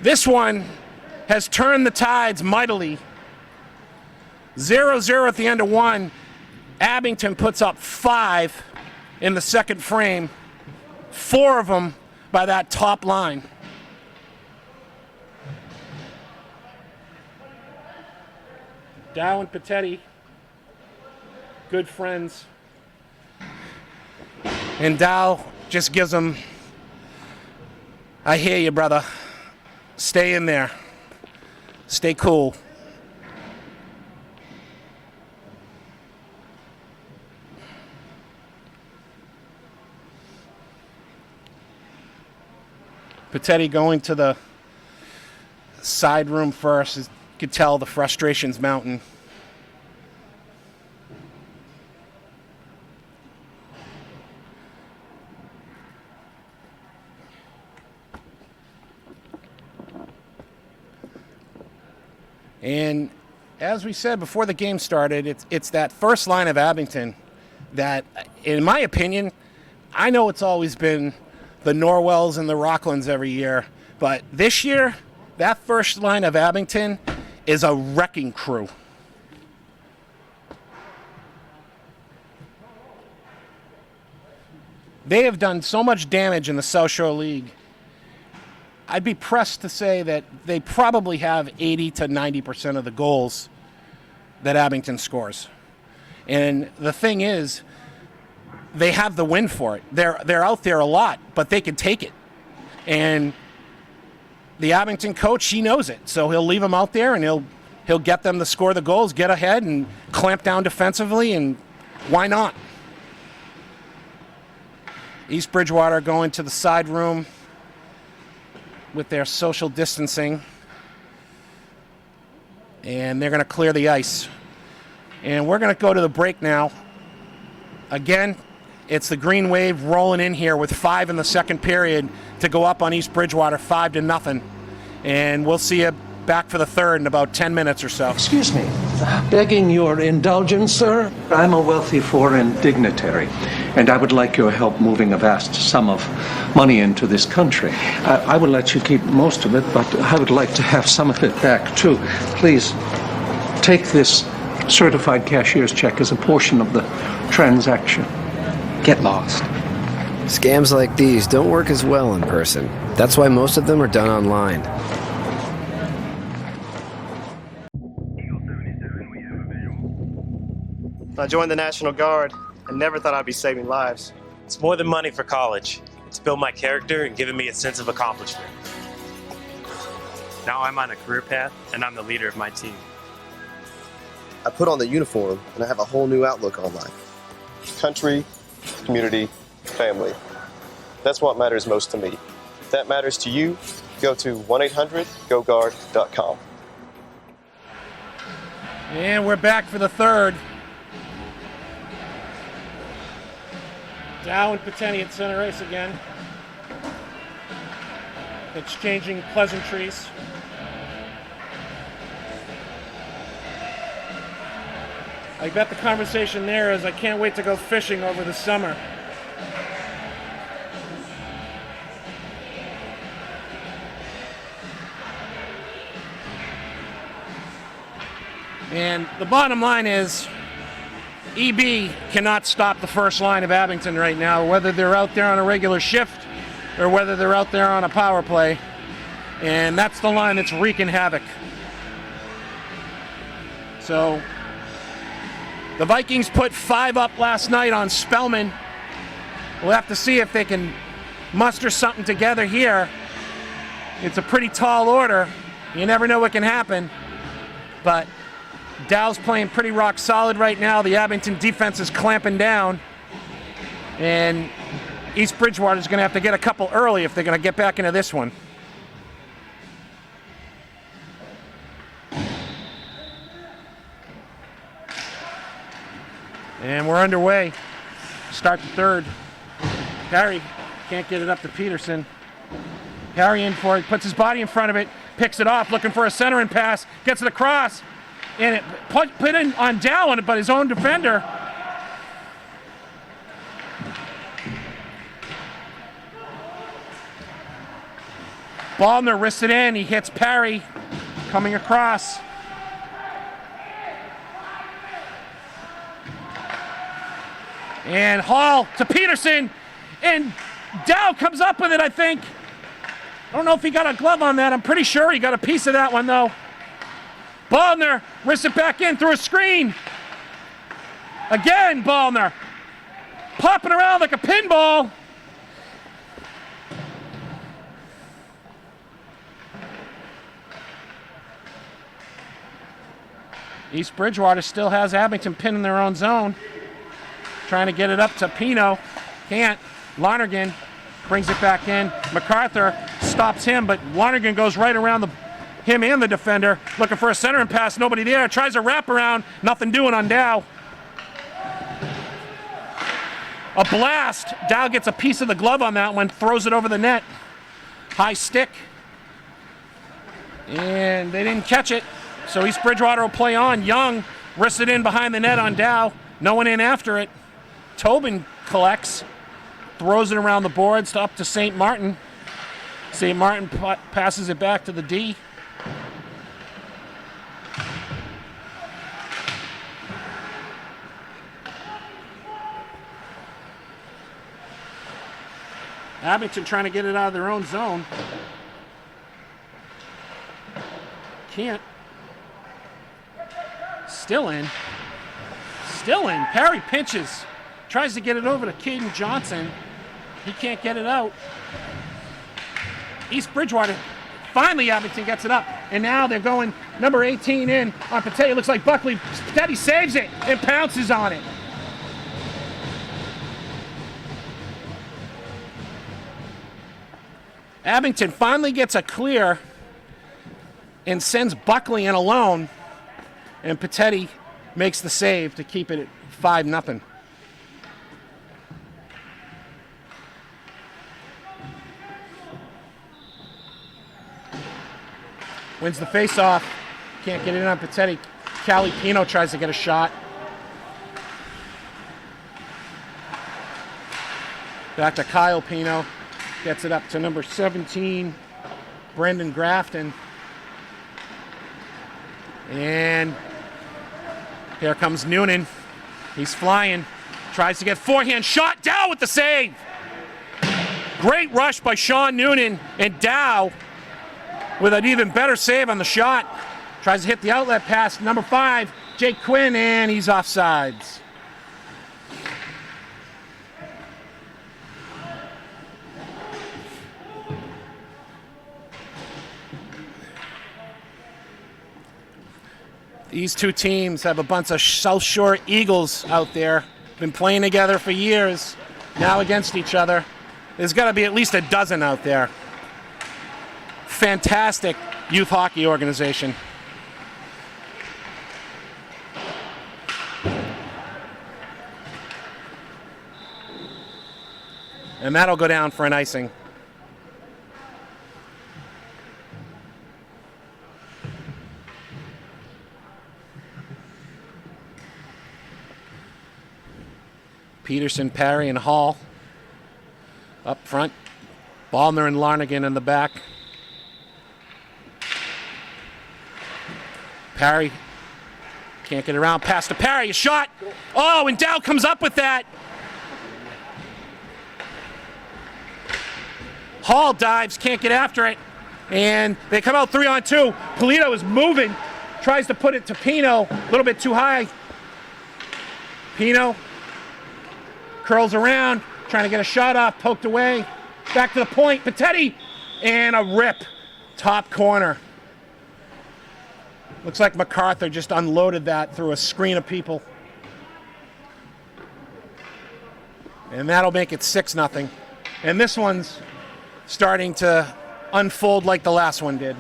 this one has turned the tides mightily. 0-0 at the end of one. Abington puts up 5 in the second frame. 4 of them by that top line. Dow and Pettetti, good friends. And Dow just gives them, I hear you, brother. Stay in there. Stay cool. Pettetti going to the side room first. You could tell the frustration's mounting. And as we said before the game started, it's that first line of Abington that, in my opinion, I know it's always been the Norwells and the Rocklands every year, but this year, that first line of Abington is a wrecking crew. They have done so much damage in the South Shore League. I'd be pressed to say that they probably have 80 to 90% of the goals that Abington scores. And the thing is, they have the win for it. They're out there a lot, but they can take it. And the Abington coach, he knows it. So he'll leave them out there and he'll get them to score the goals, get ahead, and clamp down defensively, and why not? East Bridgewater going to the side room with their social distancing. And they're going to clear the ice. And we're going to go to the break now. Again, it's the Green Wave rolling in here with 5 in the second period to go up on East Bridgewater 5-0. And we'll see you back for the third in about 10 minutes or so. Excuse me, begging your indulgence, sir. I'm a wealthy foreign dignitary, and I would like your help moving a vast sum of money into this country. I would let you keep most of it, but I would like to have some of it back, too. Please, take this certified cashier's check as a portion of the transaction. Get lost. Scams like these don't work as well in person. That's why most of them are done online. I joined the National Guard and never thought I'd be saving lives. It's more than money for college. It's built my character and given me a sense of accomplishment. Now I'm on a career path and I'm the leader of my team. I put on the uniform and I have a whole new outlook on life. Country, community, family. That's what matters most to me. If that matters to you, go to 1-800-GO-GUARD.com. And we're back for the third. Dow and Pateni at center ice again. Exchanging pleasantries. I bet the conversation there is, I can't wait to go fishing over the summer. And the bottom line is, EB cannot stop the first line of Abington right now, whether they're out there on a regular shift or whether they're out there on a power play. And that's the line that's wreaking havoc. So the Vikings put 5 up last night on Spellman. We'll have to see if they can muster something together here. It's a pretty tall order. You never know what can happen. But Dow's playing pretty rock solid right now. The Abington defense is clamping down. And East Bridgewater is going to have to get a couple early if they're going to get back into this one. And we're underway. Start the third. Harry can't get it up to Peterson. Harry in for it, puts his body in front of it, picks it off, looking for a centering pass, gets it across, and it put in on Dow, but his own defender. Ballner wrists it in, he hits Parry, coming across. And Hall to Peterson, and Dow comes up with it, I think. I don't know if he got a glove on that. I'm pretty sure he got a piece of that one, though. Ballner wrists it back in through a screen. Again, Ballner. Popping around like a pinball. East Bridgewater still has Abington pinned in their own zone. Trying to get it up to Pino. Can't. Lonergan brings it back in. MacArthur stops him, but Lonergan goes right around him and the defender, looking for a centering pass, nobody there. Tries a wraparound, nothing doing on Dow. A blast. Dow gets a piece of the glove on that one, throws it over the net. High stick. And they didn't catch it, so East Bridgewater will play on. Young wrists it in behind the net on Dow. No one in after it. Tobin collects, throws it around the boards up to St. Martin. St. Martin passes it back to the D. Abington trying to get it out of their own zone. Can't. Still in. Still in. Perry pinches. Tries to get it over to Caden Johnson. He can't get it out. East Bridgewater. Finally, Abington gets it up. And now they're going number 18 in on Patetti. Looks like Buckley. Patetti saves it and pounces on it. Abington finally gets a clear and sends Buckley in alone. And Patetti makes the save to keep it at 5-0. Wins the face-off. Can't get it in on Patetti. Callie Pino tries to get a shot. Back to Kyle Pino. Gets it up to number 17, Brendan Grafton. And here comes Noonan. He's flying. Tries to get forehand shot. Dow with the save. Great rush by Sean Noonan, and Dow with an even better save on the shot. Tries to hit the outlet pass. Number 5, Jake Quinn, and he's offsides. These two teams have a bunch of South Shore Eagles out there. Been playing together for years, now against each other. There's got to be at least a dozen out there. Fantastic youth hockey organization. And that'll go down for an icing. Peterson, Parry, and Hall up front. Ballmer and Larnigan in the back. Parry can't get around. Pass to Parry. A shot. Oh, and Dow comes up with that. Hall dives, can't get after it. And they come out 3-on-2. Polito is moving. Tries to put it to Pino. A little bit too high. Pino curls around, trying to get a shot off, poked away. Back to the point, Patetti, and a rip. Top corner. Looks like MacArthur just unloaded that through a screen of people. And that'll make it 6-0. And this one's starting to unfold like the last one did.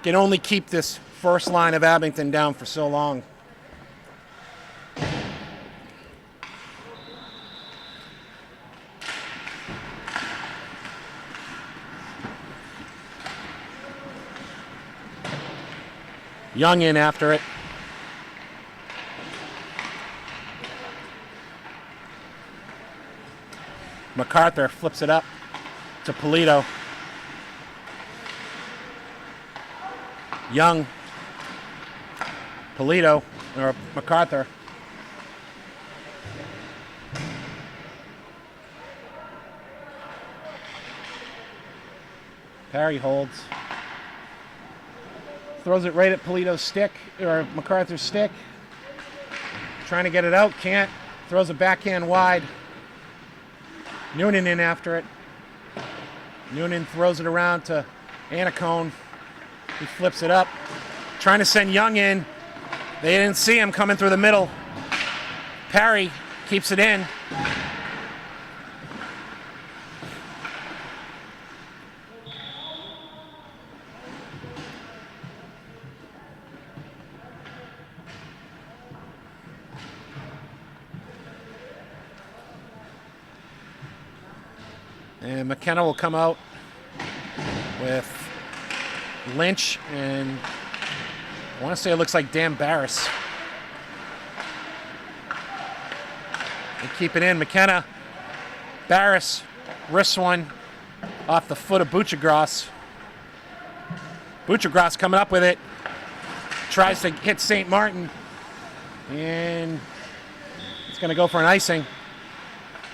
Can only keep this first line of Abington down for so long. Young in after it. MacArthur flips it up to Polito. Young. Polito, or MacArthur. Parry holds. Throws it right at Polito's stick, or MacArthur's stick. Trying to get it out, can't. Throws a backhand wide. Noonan in after it. Noonan throws it around to Anacone. He flips it up. Trying to send Young in. They didn't see him coming through the middle. Parry keeps it in. And McKenna will come out with Lynch and I want to say it looks like Dan Barris. They keep it in. McKenna, Barris, wrists one off the foot of Buchagras. Buchagras coming up with it. Tries to hit St. Martin. And it's going to go for an icing.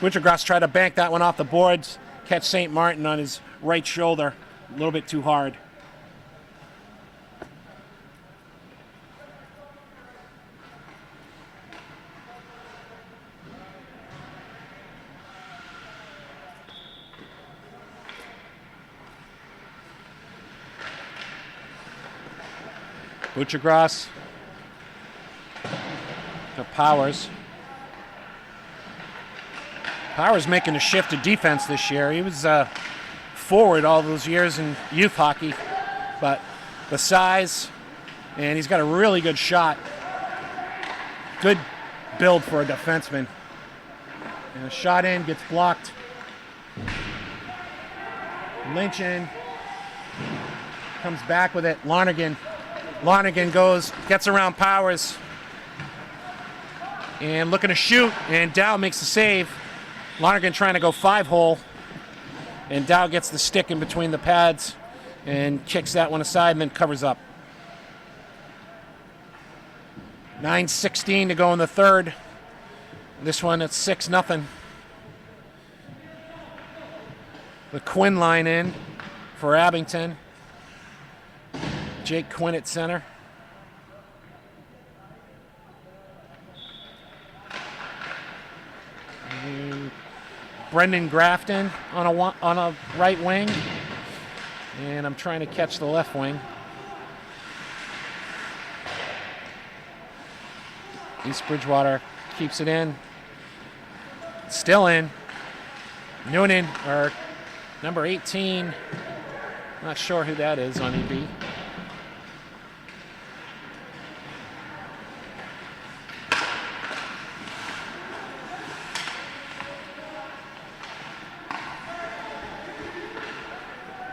Buchagras tried to bank that one off the boards. Catch St. Martin on his right shoulder. A little bit too hard. Buchagras to Powers. Powers making a shift to defense this year. He was forward all those years in youth hockey, but the size, and he's got a really good shot. Good build for a defenseman. And a shot in, gets blocked. Lynch in. Comes back with it. Lonergan goes, gets around Powers. And looking to shoot, and Dow makes the save. Lonergan trying to go 5-hole. And Dow gets the stick in between the pads and kicks that one aside and then covers up. 9:16 to go in the third. This one at 6-0. The Quinn line in for Abington. Jake Quinn at center. And Brendan Grafton on a right wing. And I'm trying to catch the left wing. East Bridgewater keeps it in. Still in. Noonan, or number 18. Not sure who that is on EB.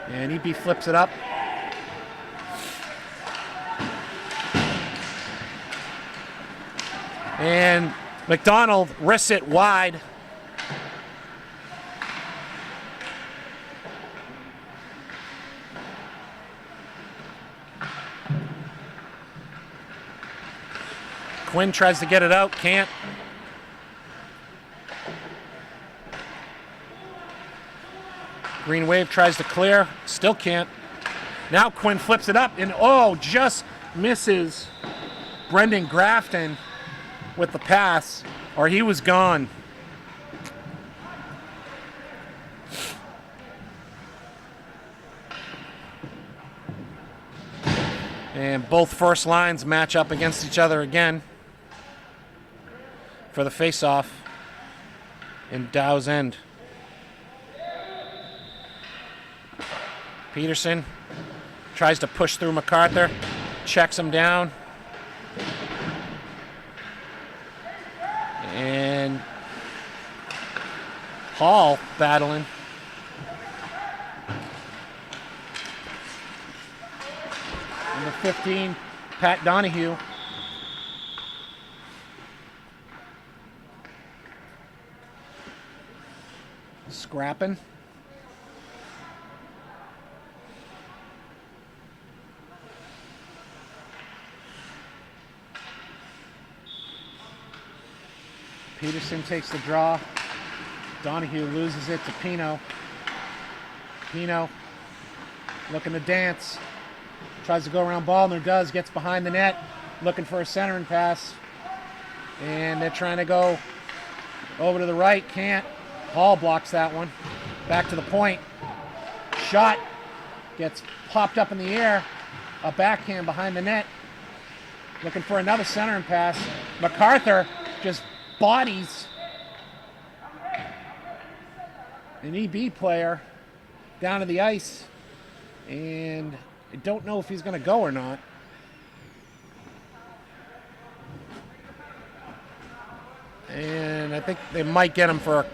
And EB flips it up. And McDonald wrists it wide. Quinn tries to get it out, can't. Green Wave tries to clear, still can't. Now Quinn flips it up and just misses Brendan Grafton with the pass, or he was gone. And both first lines match up against each other again for the face-off in Dow's end. Peterson tries to push through MacArthur, checks him down. And Hall battling. Number 15, Pat Donahue. Scrapping. Peterson takes the draw. Donahue loses it to Pino. Pino looking to dance. Tries to go around Ballner, does, gets behind the net, looking for a centering pass. And they're trying to go over to the right, can't. Hall blocks that one. Back to the point. Shot gets popped up in the air. A backhand behind the net. Looking for another centering pass. MacArthur just bodies an EB player down to the ice, and I don't know if he's going to go or not. And I think they might get him for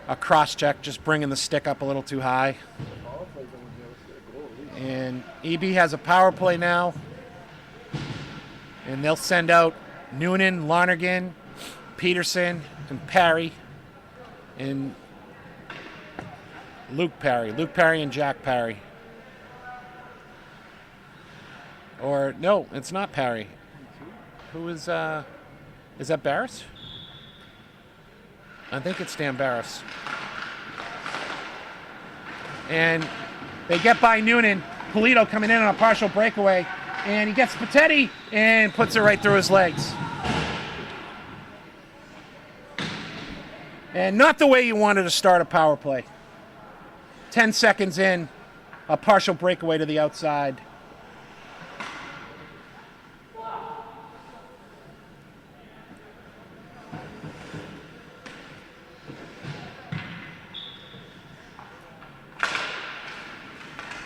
a cross check, just bringing the stick up a little too high. And EB has a power play now. And they'll send out Noonan, Lonergan, Peterson, and Parry. And Luke Parry and Jack Parry. Or, no, it's not Parry. Who is that Barris? I think it's Dan Barris. And they get by Noonan. Polito coming in on a partial breakaway. And he gets Patetti and puts it right through his legs. And not the way you wanted to start a power play. 10 seconds in, a partial breakaway to the outside.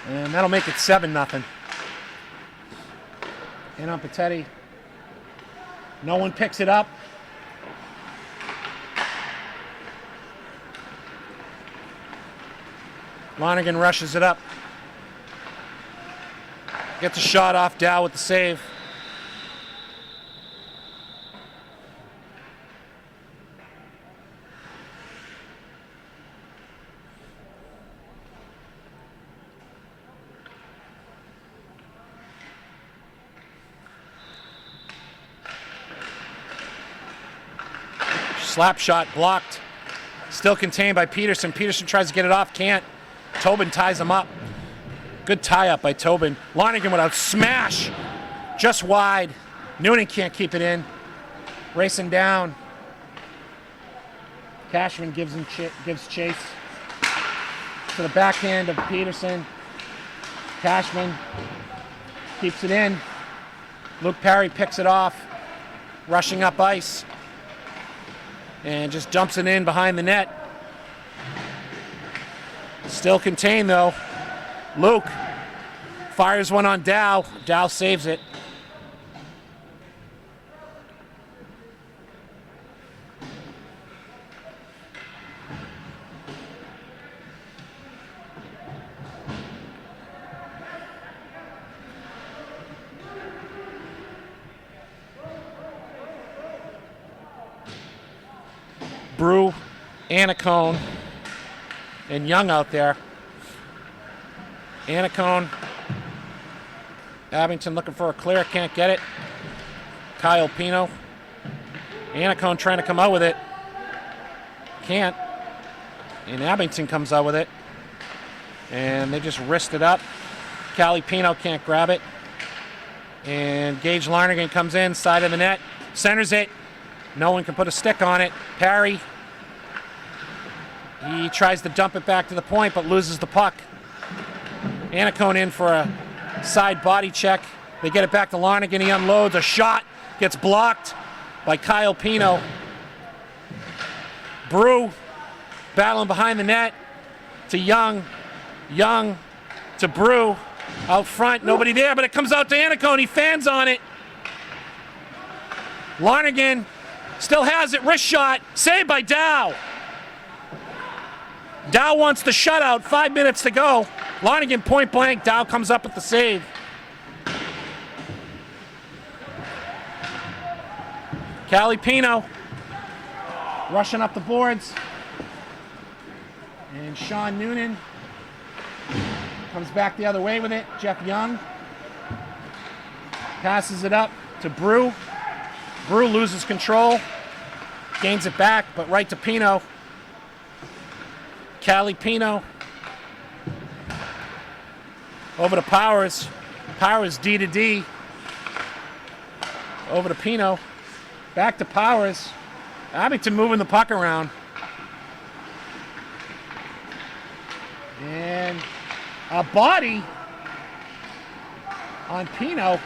And that'll make it 7-0. In on Patetti. No one picks it up. Lonergan rushes it up. Gets a shot off Dow with the save. Slap shot blocked. Still contained by Peterson. Peterson tries to get it off, can't. Tobin ties him up. Good tie-up by Tobin. Lonergan with a smash. Just wide. Noonan can't keep it in. Racing down. Cashman gives chase to the backhand of Peterson. Cashman keeps it in. Luke Parry picks it off. Rushing up ice. And just dumps it in behind the net. Still contained, though. Luke fires one on Dow. Dow saves it. Brew, Anacone, and Young out there. Anacone. Abington looking for a clear, can't get it. Kyle Pino. Anacone trying to come out with it. Can't. And Abington comes out with it. And they just wrist it up. Cali Pino can't grab it. And Gage Lonergan comes in, side of the net. Centers it. No one can put a stick on it. Parry. He tries to dump it back to the point, but loses the puck. Anacone in for a side body check. They get it back to Lonergan. He unloads a shot. Gets blocked by Kyle Pino. Brew battling behind the net to Young. Young to Brew. Out front, nobody there, but it comes out to Anacone. He fans on it. Lonergan still has it. Wrist shot. Saved by Dow. Dow wants the shutout. 5 minutes to go. Lonergan point blank. Dow comes up with the save. Cali Pino rushing up the boards. And Sean Noonan comes back the other way with it. Jeff Young passes it up to Brew. Brew loses control. Gains it back, but right to Pino. Cali Pino. Over to Powers. Powers D to D. Over to Pino. Back to Powers. Abington moving the puck around. And a body on Pino.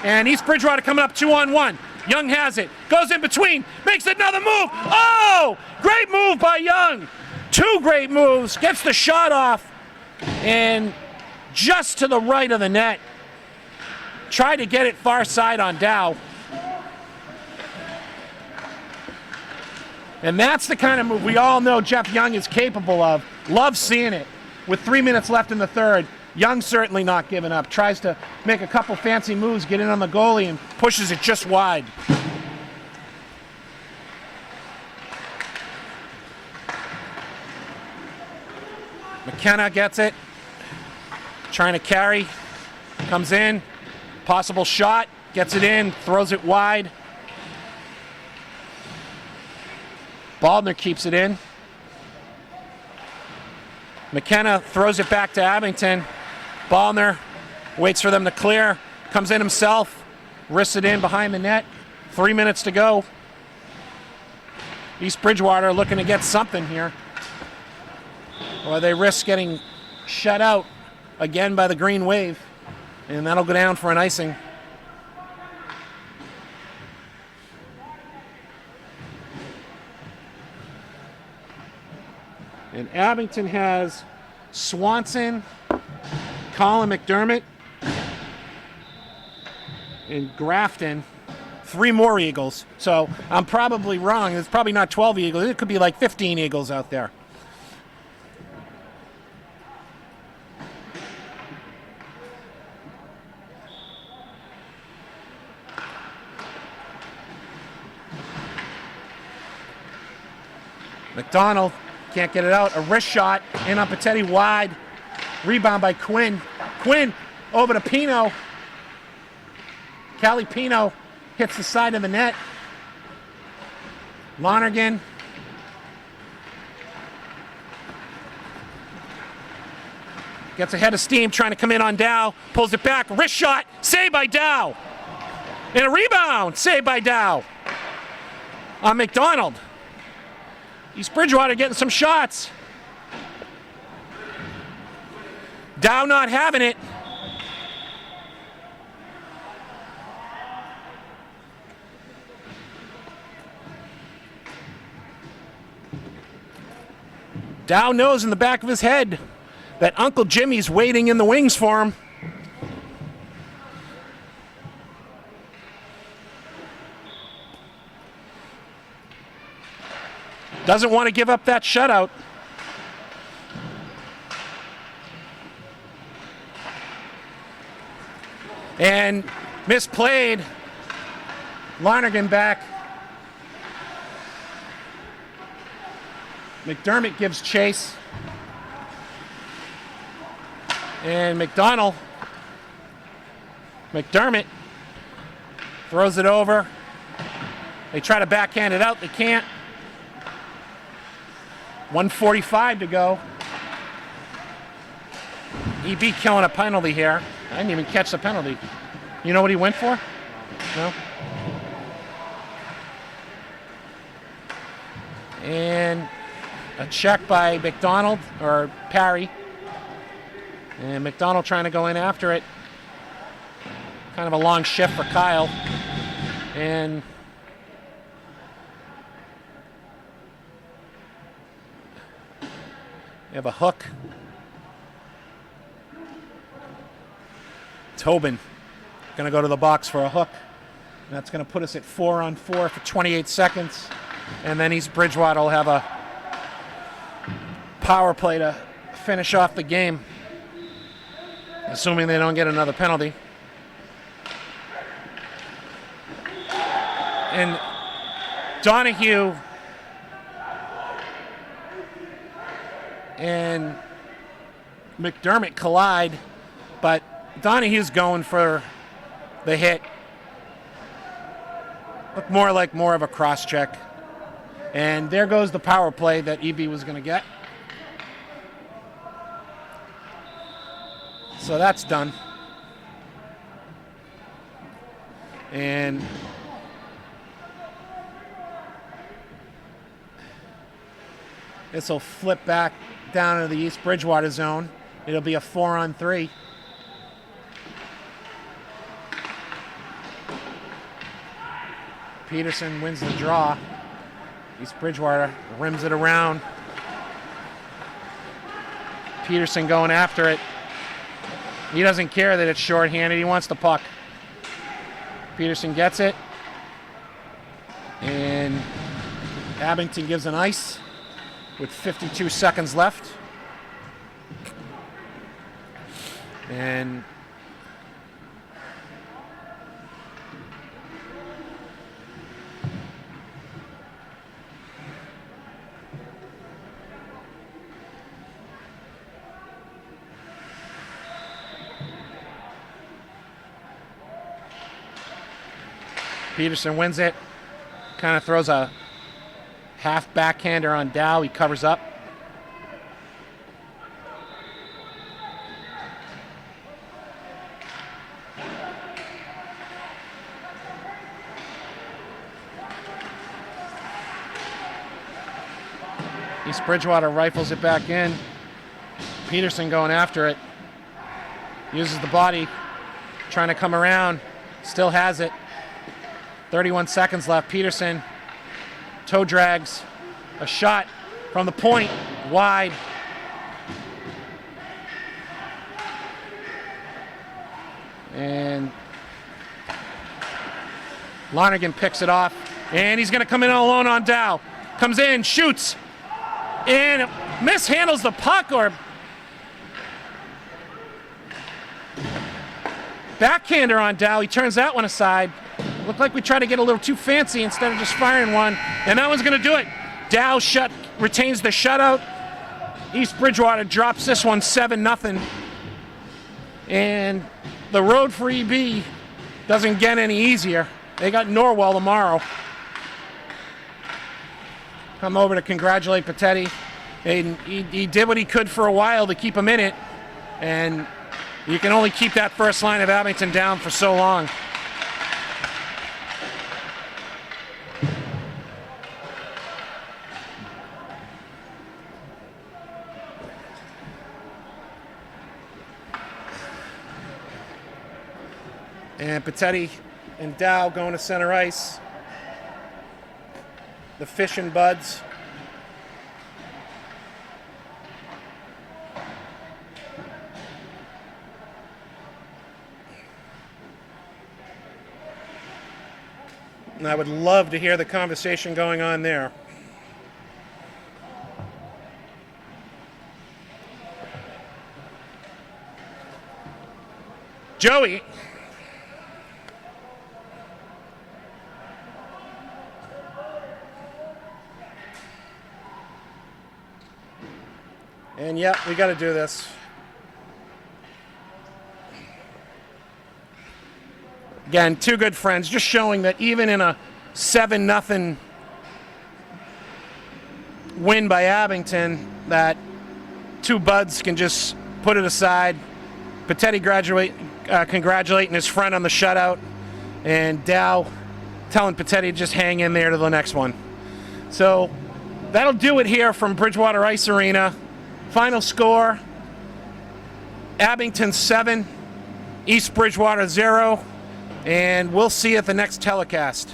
And East Bridgewater coming up 2-on-1. Young has it. Goes in between. Makes another move. Oh! Great move by Young. Two great moves. Gets the shot off. And just to the right of the net. Tried to get it far side on Dow. And that's the kind of move we all know Jeff Young is capable of. Love seeing it. With 3 minutes left in the third, Young certainly not giving up. Tries to make a couple fancy moves, get in on the goalie, and pushes it just wide. McKenna gets it. Trying to carry. Comes in. Possible shot. Gets it in. Throws it wide. Baldner keeps it in. McKenna throws it back to Abington. Baldner waits for them to clear. Comes in himself. Wrists it in behind the net. 3 minutes to go. East Bridgewater looking to get something here. Or they risk getting shut out again by the Green Wave. And that'll go down for an icing. And Abington has Swanson, Colin McDermott, and Grafton. 3 more Eagles. So I'm probably wrong. It's probably not 12 Eagles. It could be like 15 Eagles out there. McDonald can't get it out. A wrist shot in on Petetti wide. Rebound by Quinn. Quinn over to Pino. Callie Pino hits the side of the net. Lonergan. Gets ahead of steam, trying to come in on Dow. Pulls it back. Wrist shot. Saved by Dow. And a rebound. Saved by Dow. On McDonald. East Bridgewater getting some shots. Dow not having it. Dow knows in the back of his head that Uncle Jimmy's waiting in the wings for him. Doesn't want to give up that shutout. And misplayed. Lonergan back. McDermott gives chase. And McDonald. McDermott throws it over. They try to backhand it out. They can't. 1:45 to go. EB killing a penalty here. I didn't even catch the penalty. You know what he went for? No? And a check by McDonald, or Parry. And McDonald trying to go in after it. Kind of a long shift for Kyle. And you have a hook. Tobin going to go to the box for a hook. And that's going to put us at 4-on-4 for 28 seconds. And then East Bridgewater will have a power play to finish off the game, assuming they don't get another penalty. And Donahue and McDermott collide, but Donahue's going for the hit. Looked more like more of a cross check. And there goes the power play that EB was going to get. So that's done. And this will flip back down to the East Bridgewater zone. It'll be a 4-on-3. Peterson wins the draw. East Bridgewater rims it around. Peterson going after it. He doesn't care that it's shorthanded. He wants the puck. Peterson gets it. And Abington gives an ice with 52 seconds left. And Peterson wins it. Kind of throws a half backhander on Dow. He covers up. East Bridgewater rifles it back in. Peterson going after it. Uses the body, trying to come around. Still has it. 31 seconds left. Peterson toe drags a shot from the point, wide. And Lonergan picks it off, and he's going to come in alone on Dow. Comes in, shoots, and mishandles the puck, or backhander on Dow. He turns that one aside. Looked like we tried to get a little too fancy instead of just firing one, and that one's going to do it. Dow retains the shutout. East Bridgewater drops this one 7-0. And the road for EB doesn't get any easier. They got Norwell tomorrow. Come over to congratulate Patetti. And he did what he could for a while to keep him in it, and you can only keep that first line of Abington down for so long. And Patetti and Dow going to center ice. The Fishing Buds. And I would love to hear the conversation going on there. Joey. And yep, we got to do this. Again, two good friends, just showing that even in a 7-0 win by Abington, that two buds can just put it aside. Patetti congratulating his friend on the shutout, and Dow telling Patetti to just hang in there to the next one. So that'll do it here from Bridgewater Ice Arena. Final score, Abington 7, East Bridgewater 0, and we'll see you at the next telecast.